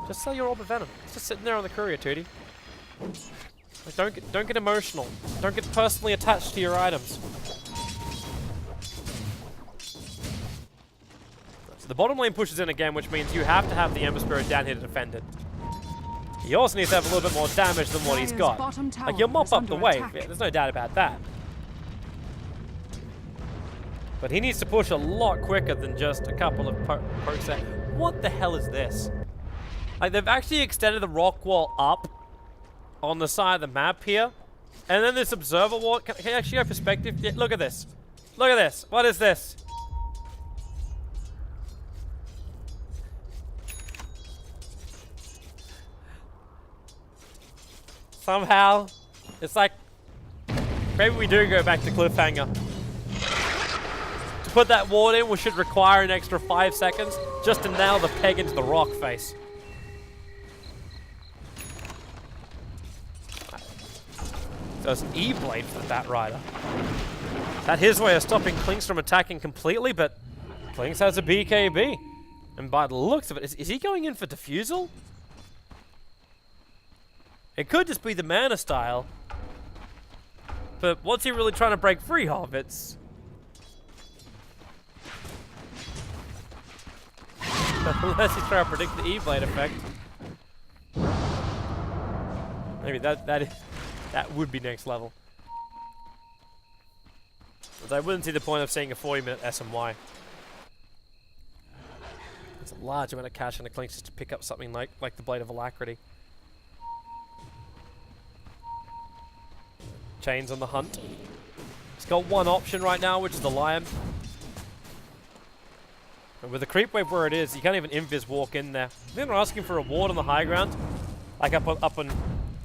Just sell your Orb of Venom. It's just sitting there on the courier, Tootie. Like, don't get emotional. Don't get personally attached to your items. So the bottom lane pushes in again, which means you have to have the Ember Spirit down here to defend it. He also needs to have a little bit more damage than what he's got. Like, you'll mop up the wave. Yeah, there's no doubt about that. But he needs to push a lot quicker than just a couple of pokes there. What the hell is this? Like, they've actually extended the rock wall up on the side of the map here. And then this observer wall. Can you actually have perspective? Yeah, look at this. Look at this. What is this? Somehow, it's like, maybe we do go back to cliffhanger. To put that ward in, we should require an extra 5 seconds just to nail the peg into the rock face. So it's an E-Blade for the Bat Rider. That's his way of stopping Clinks from attacking completely, but Clinks has a BKB. And by the looks of it, is he going in for Diffusal? It could just be the mana style. But what's he really trying to break free of? It's... Unless he's trying to predict the E-Blade effect. Maybe that would be next level. But I wouldn't see the point of seeing a 40-minute SMY. It's a large amount of cash in the clinks just to pick up something like the Blade of Alacrity. Chain's on the hunt. He's got one option right now, which is the Lion. And with the creep wave where it is, you can't even invis walk in there. Then they're asking for a ward on the high ground. Like up and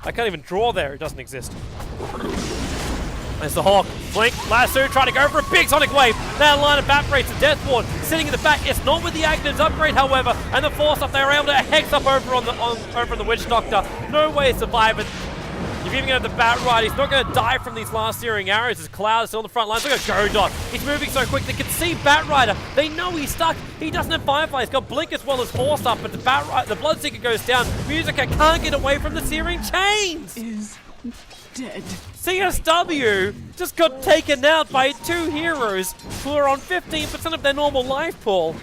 I can't even draw there, it doesn't exist. There's the Hawk. Blink, lasso, trying to go for a big sonic wave. That line evaporates the Death Ward. Sitting in the back, it's not with the Agnus upgrade, however, and the Force up, they were able to hex up over on the Witch Doctor. No way to survive it. You've even got the Bat Ride. He's not going to die from these last searing arrows. His Cloud is still on the front lines. Look at joinDOTA. He's moving so quick. They can see Bat Rider. They know he's stuck. He doesn't have Firefly. He's got Blink as well as Force up, but the Bloodseeker goes down. Musica can't get away from the searing chains. Is dead. CSW just got taken out by two heroes who are on 15% of their normal life pool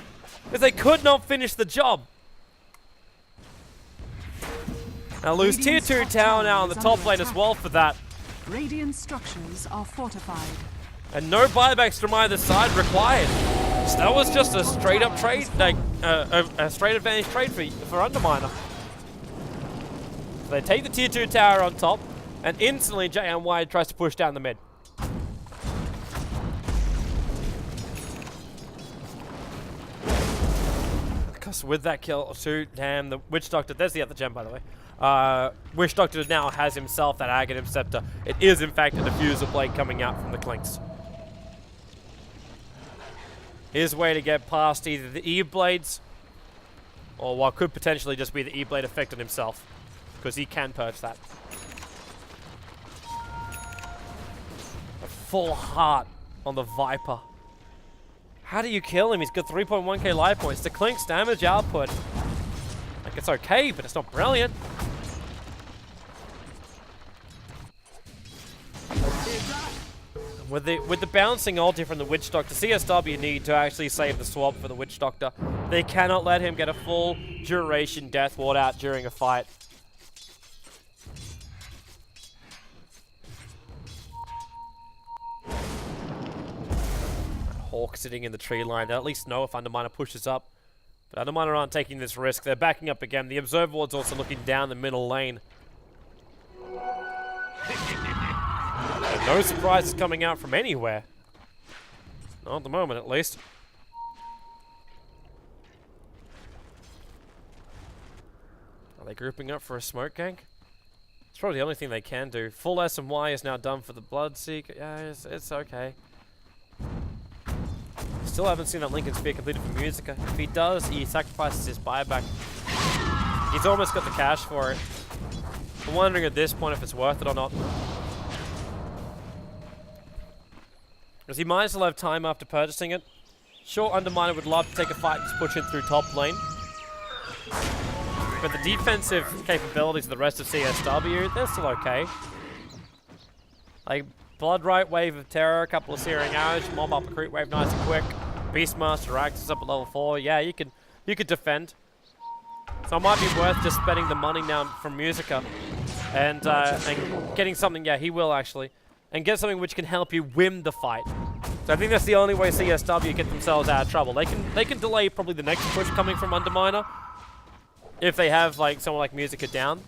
because they could not finish the job. Now lose tier 2 tower now on the top lane as well for that. Radiant structures are fortified. And no buybacks from either side required. So that was just a straight up trade, like a straight advantage trade for Underminer. So they take the tier 2 tower on top, and instantly JMY tries to push down the mid. Because with that kill too, damn, the Witch Doctor, there's the other gem by the way. Witch Doctor now has himself that Aghanim Scepter. It is in fact a diffuser blade coming out from the clinks. His way to get past either the E-blades or what could potentially just be the E-blade effect on himself, because he can purge that. A full heart on the Viper. How do you kill him? He's got 3.1k life points. The Clink's damage output, like, it's okay, but it's not brilliant. With the bouncing ulti from the Witch Doctor, CSW need to actually save the swap for the Witch Doctor. They cannot let him get a full duration Death Ward out during a fight. Hawk sitting in the tree line. They at least know if Underminer pushes up. But Underminer aren't taking this risk. They're backing up again. The Observer Ward's also looking down the middle lane. And no surprises coming out from anywhere. Not at the moment, at least. Are they grouping up for a smoke gank? It's probably the only thing they can do. Full SMY is now done for the Bloodseeker. Yeah, it's okay. Still haven't seen that Lincoln Spear completed for Musica. If he does, he sacrifices his buyback. He's almost got the cash for it. I'm wondering at this point if it's worth it or not. Because he might as well have time after purchasing it. Sure, Underminer would love to take a fight and just push it through top lane. But the defensive capabilities of the rest of CSW, they're still okay. Like, Blood Right, Wave of Terror, a couple of Searing Arrows, mob up a creep wave nice and quick. Beastmaster Axis up at level 4. Yeah, you could defend. So it might be worth just spending the money now from Musica and getting something. Yeah, he will actually, and get something which can help you win the fight. So I think that's the only way CSW get themselves out of trouble. They can delay probably the next push coming from Underminer if they have like someone like Musica down.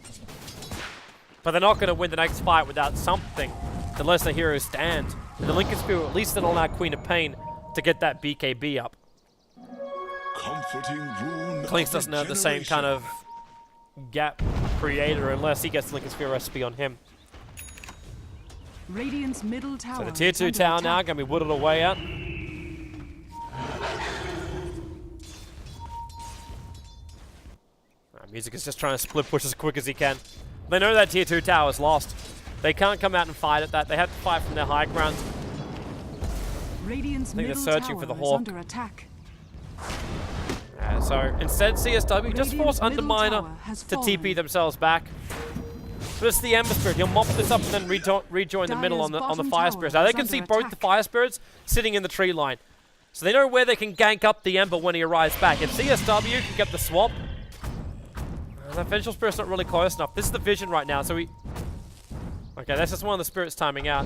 But they're not going to win the next fight without something unless the heroes stand. And the Lincoln Spear will at least allow Queen of Pain to get that BKB up. Clinks doesn't have the same kind of gap creator unless he gets the Lincoln Spear recipe on him. Radiant's middle tower. So the tier 2 tower now going to be whittled away out. Music is just trying to split push as quick as he can. They know that tier 2 tower is lost. They can't come out and fight at that. They have to fight from their high ground. Radiant's I think they're middle searching tower for the is Hawk. under attack. So instead CSW just force Radiant's middle Underminer tower has to fallen. TP themselves back. But it's the Ember Spirit. He'll mop this up and then rejoin the middle on the bottom Fire tower Spirits. Now they is can see under both attack. the Fire Spirits sitting in the tree line. So they know where they can gank up the Ember when he arrives back. If CSW can get the swap, that Vengeful Spirit's not really close enough. This is the vision right now, so Okay, that's just one of the spirits timing out.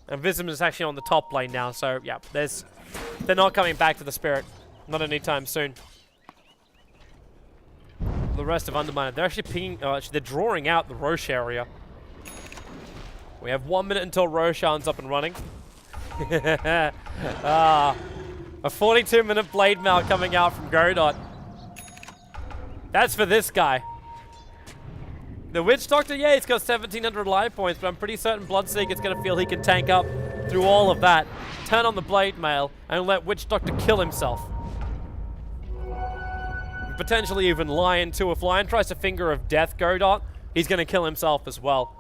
And Vism is actually on the top lane now, so yeah, they're not coming back to the spirit. Not anytime soon. The rest of Underminer, they're actually pinging, they're drawing out the Roche area. We have 1 minute until Roshan's up and running. A 42-minute blade mail coming out from joinDOTA. That's for this guy. The Witch Doctor, yeah, he's got 1,700 life points, but I'm pretty certain Bloodseeker's going to feel he can tank up through all of that, turn on the blade mail, and let Witch Doctor kill himself. Potentially even Lion too. If Lion tries to Finger of Death joinDOTA, he's going to kill himself as well.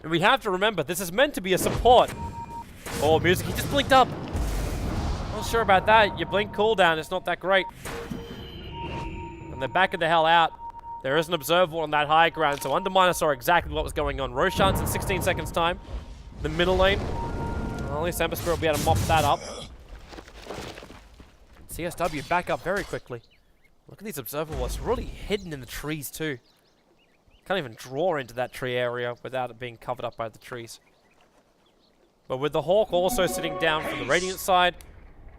And we have to remember, this is meant to be a support. Oh, music, he just blinked up. Not sure about that. Your blink cooldown is not that great. And they're backing the hell out. There is an observer on that high ground, so Underminer saw exactly what was going on. Roshan's in 16 seconds time. The middle lane. Well, at least Ember Spirit will be able to mop that up. CSW back up very quickly. Look at these observer walls, really hidden in the trees too. Can't even draw into that tree area without it being covered up by the trees. But with the Hawk also sitting down from the Radiant side,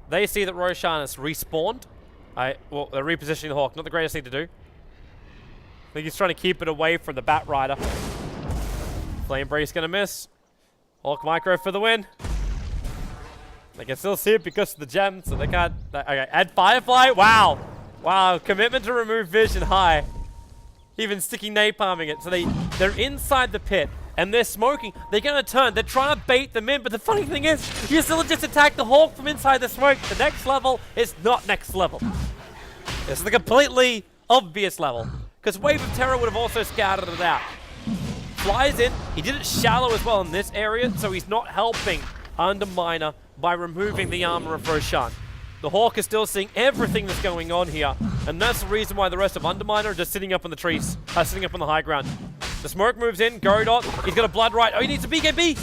they see that Roshan has respawned. Well, they're repositioning the Hawk, not the greatest thing to do. I think he's trying to keep it away from the Bat Rider. Flame Breeze gonna miss. Hawk micro for the win. They can still see it because of the gem, so they can't. Okay, add Firefly. Wow, wow, commitment to remove vision high. Even sticking napalming it. So they're inside the pit and they're smoking. They're gonna turn. They're trying to bait them in, but the funny thing is, you still just attack the Hawk from inside the smoke. The next level is not next level. This is the completely obvious level. Because Wave of Terror would have also scouted it out. Flies in. He did it shallow as well in this area, so he's not helping Underminer by removing the armor of Roshan. The Hawk is still seeing everything that's going on here, and that's the reason why the rest of Underminer are just sitting up in the trees, sitting up on the high ground. The smoke moves in. joinDOTA, he's got a blood right. Oh, he needs a BKB.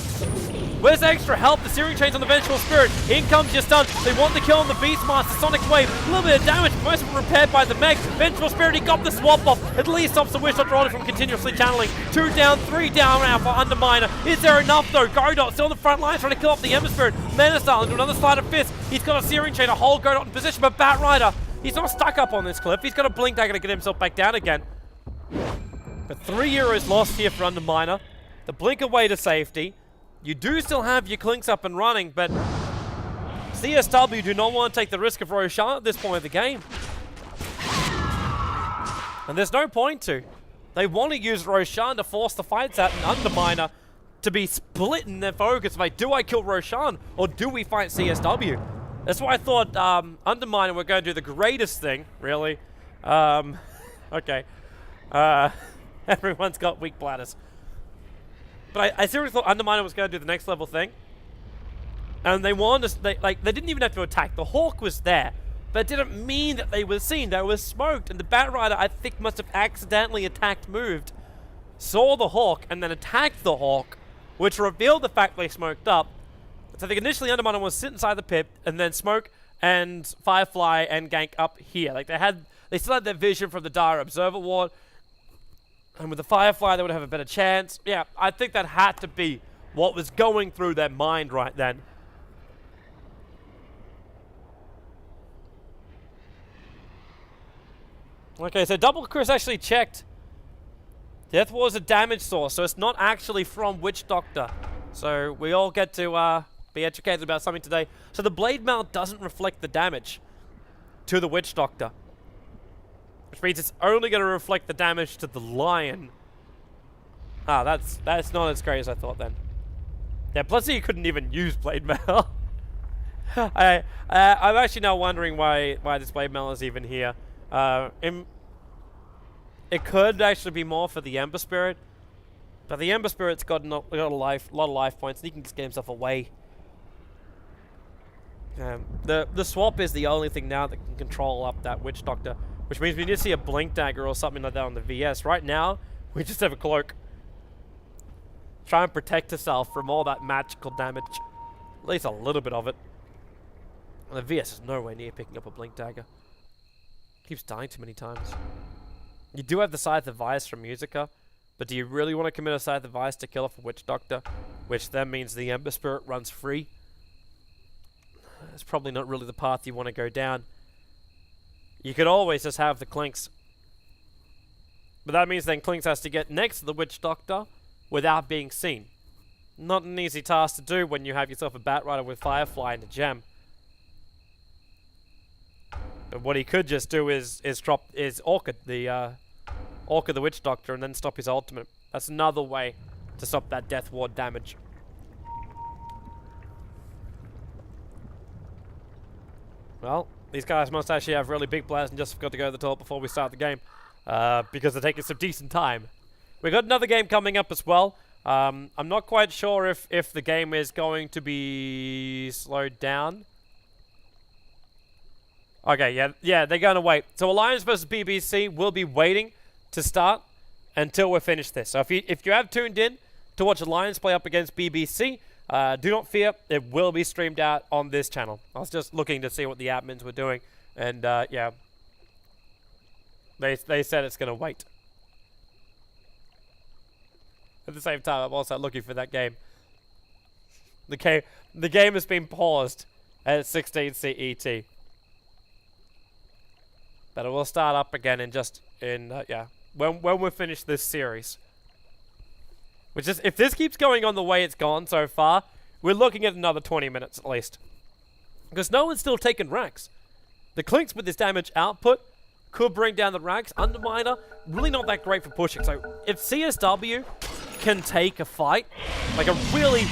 Where's the extra help? The Searing Chains on the Vengeful Spirit. In comes your stun. They want the kill on the Beastmaster. Sonic Wave. A little bit of damage. Most of it repaired by the Meg. Vengeful Spirit, he got the swap off. At least stops the Wish Doctor from continuously channeling. 2 down, 3 down now for Underminer. Is there enough though? joinDOTA still on the front line trying to kill off the Ember Spirit. Menastar into another Sleight of Fist. He's got a Searing Chain, a whole joinDOTA in position, but Bat Rider, he's not stuck up on this cliff. He's got a Blink Dagger to get himself back down again. But 3 euros lost here for Underminer. The blink away to safety. You do still have your Clinks up and running, but CSW do not want to take the risk of Roshan at this point of the game. And there's no point to. They want to use Roshan to force the fights out and Underminer to be split in their focus. Like, do I kill Roshan or do we fight CSW? That's why I thought Underminer were going to do the greatest thing, really. Okay. Everyone's got weak bladders. But I seriously thought Underminer was going to do the next level thing. And they wanted to, they didn't even have to attack. The Hawk was there. But it didn't mean that they were seen. They were smoked. And the Bat Rider, I think, must have accidentally moved. Saw the Hawk and then attacked the Hawk, which revealed the fact they smoked up. So I think initially Underminer was sit inside the pit and then smoke and Firefly and gank up here. Like they still had their vision from the Dire Observer Ward. And with the Firefly, they would have a better chance. Yeah, I think that had to be what was going through their mind right then. Okay, so Double Chris actually checked. Death War is a damage source, so it's not actually from Witch Doctor. So we all get to be educated about something today. So the Blade Mail doesn't reflect the damage to the Witch Doctor. Which means it's only going to reflect the damage to the Lion. Ah, that's not as great as I thought then. Yeah, plus he couldn't even use Blade Mail. I'm actually now wondering why this Blade Mail is even here. It could actually be more for the Ember Spirit, but the Ember Spirit's got a lot of life points, and he can just get himself away. The swap is the only thing now that can control up that Witch Doctor. Which means we need to see a Blink Dagger or something like that on the VS. Right now, we just have a Cloak. Try and protect herself from all that magical damage. At least a little bit of it. And the VS is nowhere near picking up a Blink Dagger. Keeps dying too many times. You do have the Scythe of Vice from Musica, But do you really want to commit a Scythe of Ice to kill off a Witch Doctor? Which then means the Ember Spirit runs free. It's probably not really the path you want to go down. You could always just have the Clinks. But that means then Clinks has to get next to the Witch Doctor without being seen. Not an easy task to do when you have yourself a Batrider with Firefly and a gem. But what he could just do is Orchid the Witch Doctor and then stop his ultimate. That's another way to stop that Death Ward damage. Well, these guys must actually have really big plans and just forgot to go to the toilet before we start the game. Because they're taking some decent time. We've got another game coming up as well. I'm not quite sure if the game is going to be slowed down. Okay, yeah, they're going to wait. So Alliance versus BBC will be waiting to start until we're finished this. So if you have tuned in to watch Alliance play up against BBC, do not fear, it will be streamed out on this channel. I was just looking to see what the admins were doing, and yeah, they said it's going to wait. At the same time, I'm also looking for that game. The game has been paused at 16 CET. But it will start up again when we finish this series. Which is, if this keeps going on the way it's gone so far, we're looking at another 20 minutes at least. Because no one's still taken racks. The Clinks with this damage output could bring down the racks. Underminer, really not that great for pushing. So if CSW can take a fight, like a really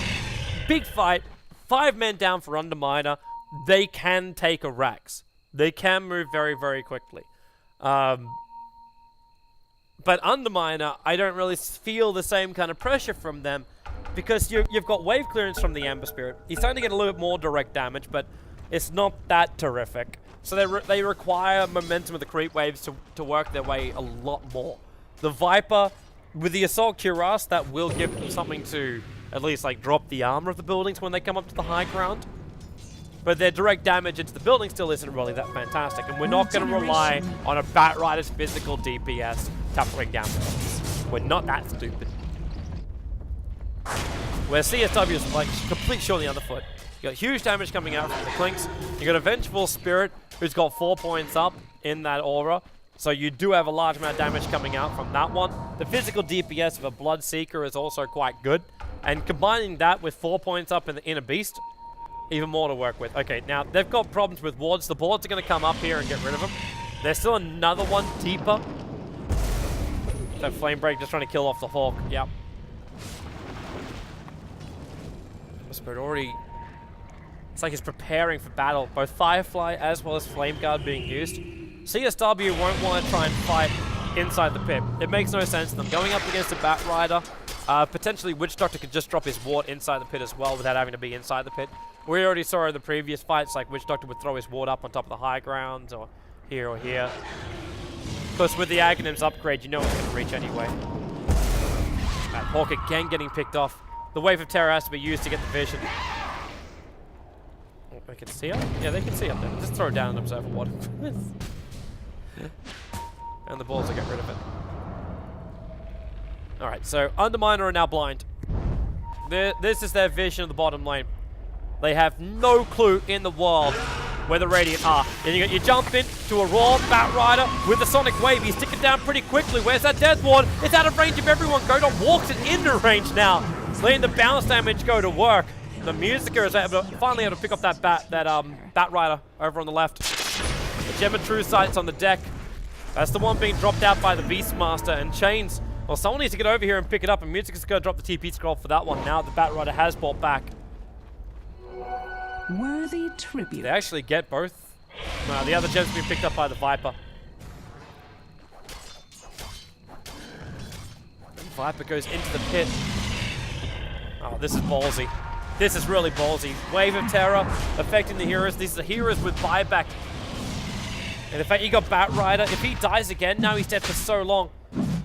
big fight, 5 men down for Underminer, they can take a racks. They can move very, very quickly. But Underminer, I don't really feel the same kind of pressure from them because you've got wave clearance from the Ember Spirit. He's starting to get a little bit more direct damage, but it's not that terrific. So they require momentum of the creep waves to work their way a lot more. The Viper, with the Assault Cuirass, that will give them something to at least like drop the armor of the buildings when they come up to the high ground. But their direct damage into the building still isn't really that fantastic, and we're not going to rely on a Batrider's physical DPS to bring down buildings. We're not that stupid. Where CSW is like complete shot on the other foot. You got huge damage coming out from the Clinks. You got a Vengeful Spirit who's got 4 points up in that aura, so you do have a large amount of damage coming out from that one. The physical DPS of a Bloodseeker is also quite good, and combining that with 4 points up in the Inner Beast, even more to work with. Okay, now they've got problems with wards. The boards are going to come up here and get rid of them. There's still another one deeper. So Flame Break just trying to kill off the Hawk. Yep. Spirit already... It's like he's preparing for battle. Both Firefly as well as Flame Guard being used. CSW won't want to try and fight inside the pit. It makes no sense to them. Going up against a Batrider, potentially Witch Doctor could just drop his ward inside the pit as well without having to be inside the pit. We already saw in the previous fights, like Witch Doctor would throw his ward up on top of the high grounds or here or here. Because with the Aghanim's upgrade, you know it's going to reach anyway. Hawk again getting picked off. The Wave of Terror has to be used to get the vision. Oh, they can see up? Yeah, they can see up there. Just throw it down and observe what it is. And the balls will get rid of it. Alright, so Underminer are now blind. This is their vision of the bottom lane. They have no clue in the world where the Radiant are. And you jump into a raw Batrider with the Sonic Wave. He's ticking down pretty quickly. Where's that Death Ward? It's out of range of everyone. Godot walks it into range now, letting the bounce damage go to work. The Musiker is finally able to pick up that Batrider over on the left. The Gem of True Sight's on the deck. That's the one being dropped out by the Beastmaster and Chains. Well, someone needs to get over here and pick it up, and Musiker's going to drop the TP scroll for that one now that the Batrider has brought back. Worthy tribute. They actually get both. No, the other gem's been picked up by the Viper. And Viper goes into the pit. Oh, this is ballsy. This is really ballsy. Wave of Terror affecting the heroes. These are the heroes with buyback. And in fact, you got Batrider. If he dies again, now he's dead for so long.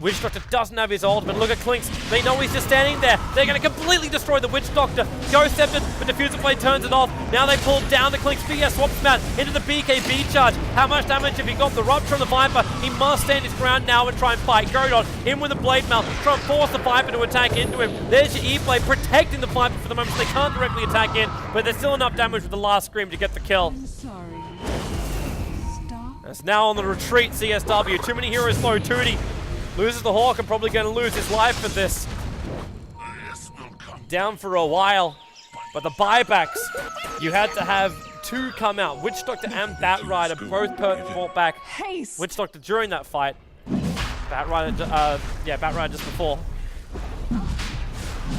Witch Doctor doesn't have his ultimate. Look at Clinks. They know he's just standing there. They're going to completely destroy the Witch Doctor. Ghost Scepter, but Diffuser Blade turns it off. Now they pull down the Clinks. BS swaps him out into the BKB charge. How much damage have he got? The Rupture on the Viper. He must stand his ground now and try and fight. Godot in with a Blade Mail. Try and force the Viper to attack into him. There's your E-Blade protecting the Viper for the moment, so they can't directly attack in, but there's still enough damage with the last Scream to get the kill. I'm sorry. Stop. It's now on the retreat, CSW. Too many heroes slow. Tootie loses the Hawk and probably going to lose his life for this. This will come. Down for a while, but the buybacks, you had to have two come out. Witch Doctor and Bat Rider both brought back Haste. Witch Doctor during that fight. Bat Rider just before.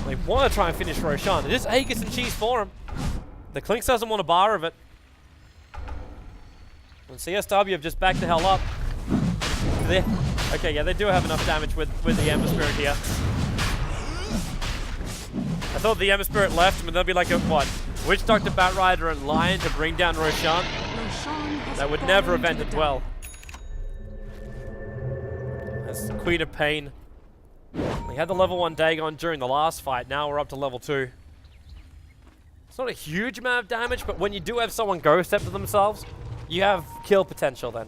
They want to try and finish Roshan. It is Aegis and cheese for him. The Clinks doesn't want a bar of it. And CSW have just backed the hell up. Okay, yeah, they do have enough damage with the Ember Spirit here. I thought the Ember Spirit left, but there'll be like a, what? Witch Doctor, Bat Rider, and Lion to bring down Roshan. That would never have ended well. That's Queen of Pain. We had the level 1 Dagon during the last fight, now we're up to level 2. It's not a huge amount of damage, but when you do have someone Ghost Step to themselves, you have kill potential then.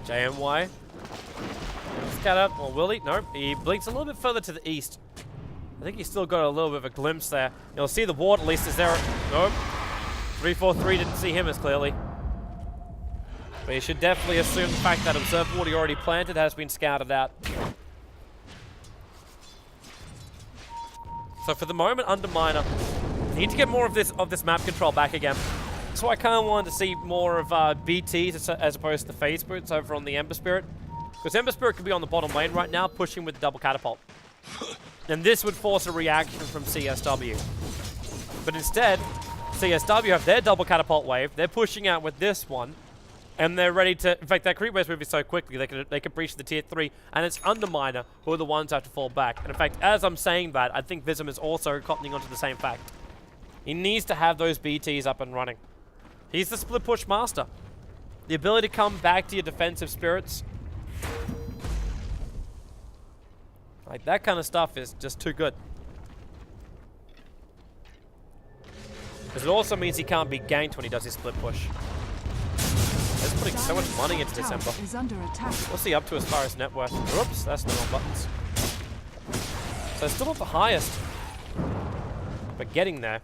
JMY. Scatter. Well, will he? Nope. He blinks a little bit further to the east. I think he's still got a little bit of a glimpse there. You'll see the ward at least is there. Nope. 343 didn't see him as clearly. But you should definitely assume the fact that Observer Ward he already planted has been scouted out. So for the moment, Underminer need to get more of this map control back again. So I kind of wanted to see more of BTs as opposed to the Phase Spirits over on the Ember Spirit. Because Ember Spirit could be on the bottom lane right now, pushing with the double catapult. And this would force a reaction from CSW. But instead, CSW have their double catapult wave, they're pushing out with this one, and they're ready to, in fact, their creep wave's moving so quickly, they can breach the tier 3, and it's Underminer who are the ones who have to fall back. And in fact, as I'm saying that, I think Vism is also cottoning onto the same fact. He needs to have those BTs up and running. He's the split push master. The ability to come back to your defensive spirits. Like, that kind of stuff is just too good. Because it also means he can't be ganked when he does his split push. He's putting so much money into this Ember. What's he up to as far as net worth? Oops, that's the wrong buttons. So still not the highest. But getting there.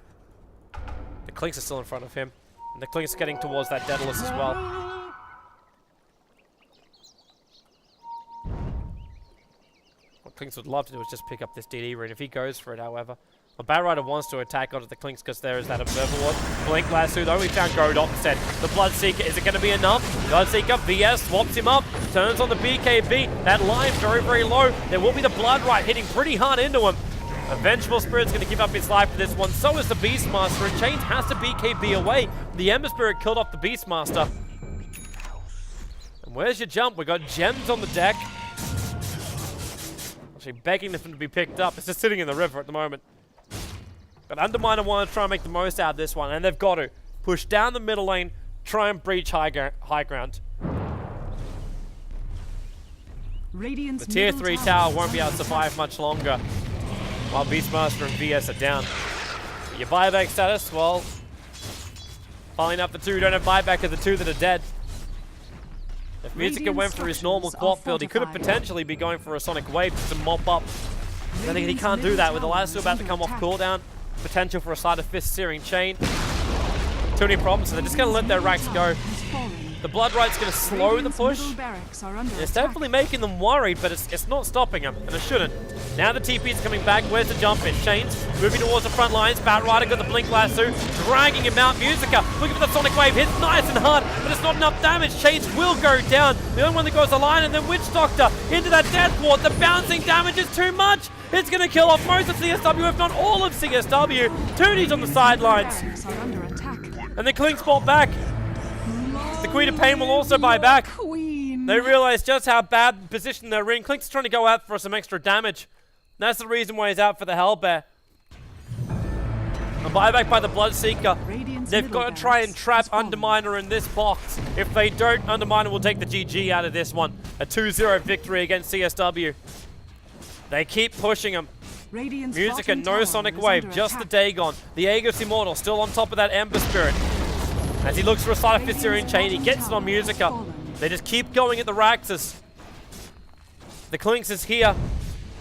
The Clinks are still in front of him. And the Clinks are getting towards that Daedalus as well. What Clinks would love to do is just pick up this DD rune if he goes for it, however. Well, Bat Rider wants to attack onto the Clinks because there is that Observer Ward. Blink Lasso, though, we found Godot instead. The Bloodseeker, is it going to be enough? Bloodseeker, VS, swaps him up, turns on the BKB. That line very, very low. There will be the Blood Right hitting pretty hard into him. A Vengeful Spirit's going to give up his life for this one. So is the Beastmaster, and Chains has to BKB away. The Ember Spirit killed off the Beastmaster. And where's your jump? We got gems on the deck. Actually begging them to be picked up. It's just sitting in the river at the moment. But Underminer want to try and make the most out of this one, and they've got to. Push down the middle lane, try and breach high ground. Radiant's The tier 3 tower won't be able to survive much longer while Beastmaster and VS are down. Your buyback status, well, piling up the two who don't have buyback are the two that are dead. If Musica went for his normal co-op build, he could have potentially be going for a Sonic Wave to mop up. I think he can't do that with the last two about to come off cooldown. Potential for a Side of Fist Searing Chain. Too many problems, so they're just going to let their racks go. The Blood Right's going to slow the push. It's definitely making them worried, but it's not stopping them, and it shouldn't. Now the TP's coming back. Where's the jump in? Chains moving towards the front lines. Bat Rider got the Blink Lasso, dragging him out. Musica looking for the Sonic Wave. Hits nice and hard, but it's not enough damage. Chains will go down. The only one that goes the line, and then Witch Doctor into that Death Ward. The bouncing damage is too much. It's going to kill off most of CSW, if not all of CSW. Tooney's on the sidelines. And the Clinks bought back. The Queen of Pain will also buy back. They realize just how bad position they're in. Clinks is trying to go out for some extra damage. That's the reason why he's out for the Hellbear. A buyback by the Bloodseeker. Radiant's They've middle got to try and barracks trap has fallen. Underminer in this box. If they don't, Underminer will take the GG out of this one. A 2-0 victory against CSW. They keep pushing him. Radiant's Music bottom and no tower Sonic is Wave, under just the attack. Dagon. The Aegis Immortal still on top of that Ember Spirit. As he looks for a side of Fissurian Chain, he gets it on Musica. They just keep going at the Raxus. The Clinks is here.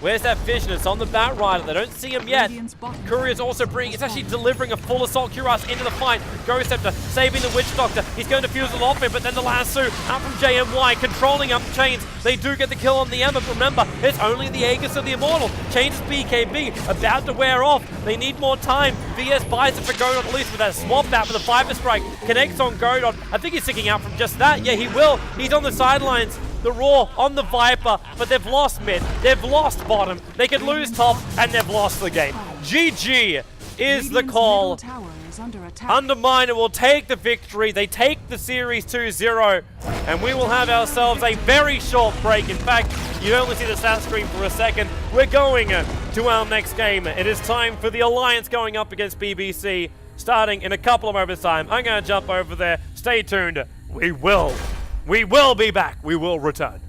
Where's that vision? It's on the Bat Rider. They don't see him yet. Radiant's bottom Courier's also bringing, it's actually delivering a full assault Cuirass into the fight. Ghost Scepter saving the Witch Doctor. He's going to fuse it off him, but then the lasso out from JMY, controlling up Chains. They do get the kill on the Ember, but remember, it's only the Aegis of the Immortal. Chains' BKB about to wear off. They need more time. VS buys it for Godot at least with that swap out with a Viper Strike. Connects on Godot. I think he's sticking out from just that. Yeah, he will. He's on the sidelines. The Raw on the Viper, but they've lost mid, they've lost bottom, they could lose top, and they've lost the game. GG is the Radiant's call. middle tower is under attack. Underminer will take the victory, they take the series 2-0, and we will have ourselves a very short break. In fact, you only see the stat screen for a second. We're going to our next game. It is time for the Alliance going up against BBC, starting in a couple of moments' time. I'm going to jump over there. Stay tuned. We will be back. We will return.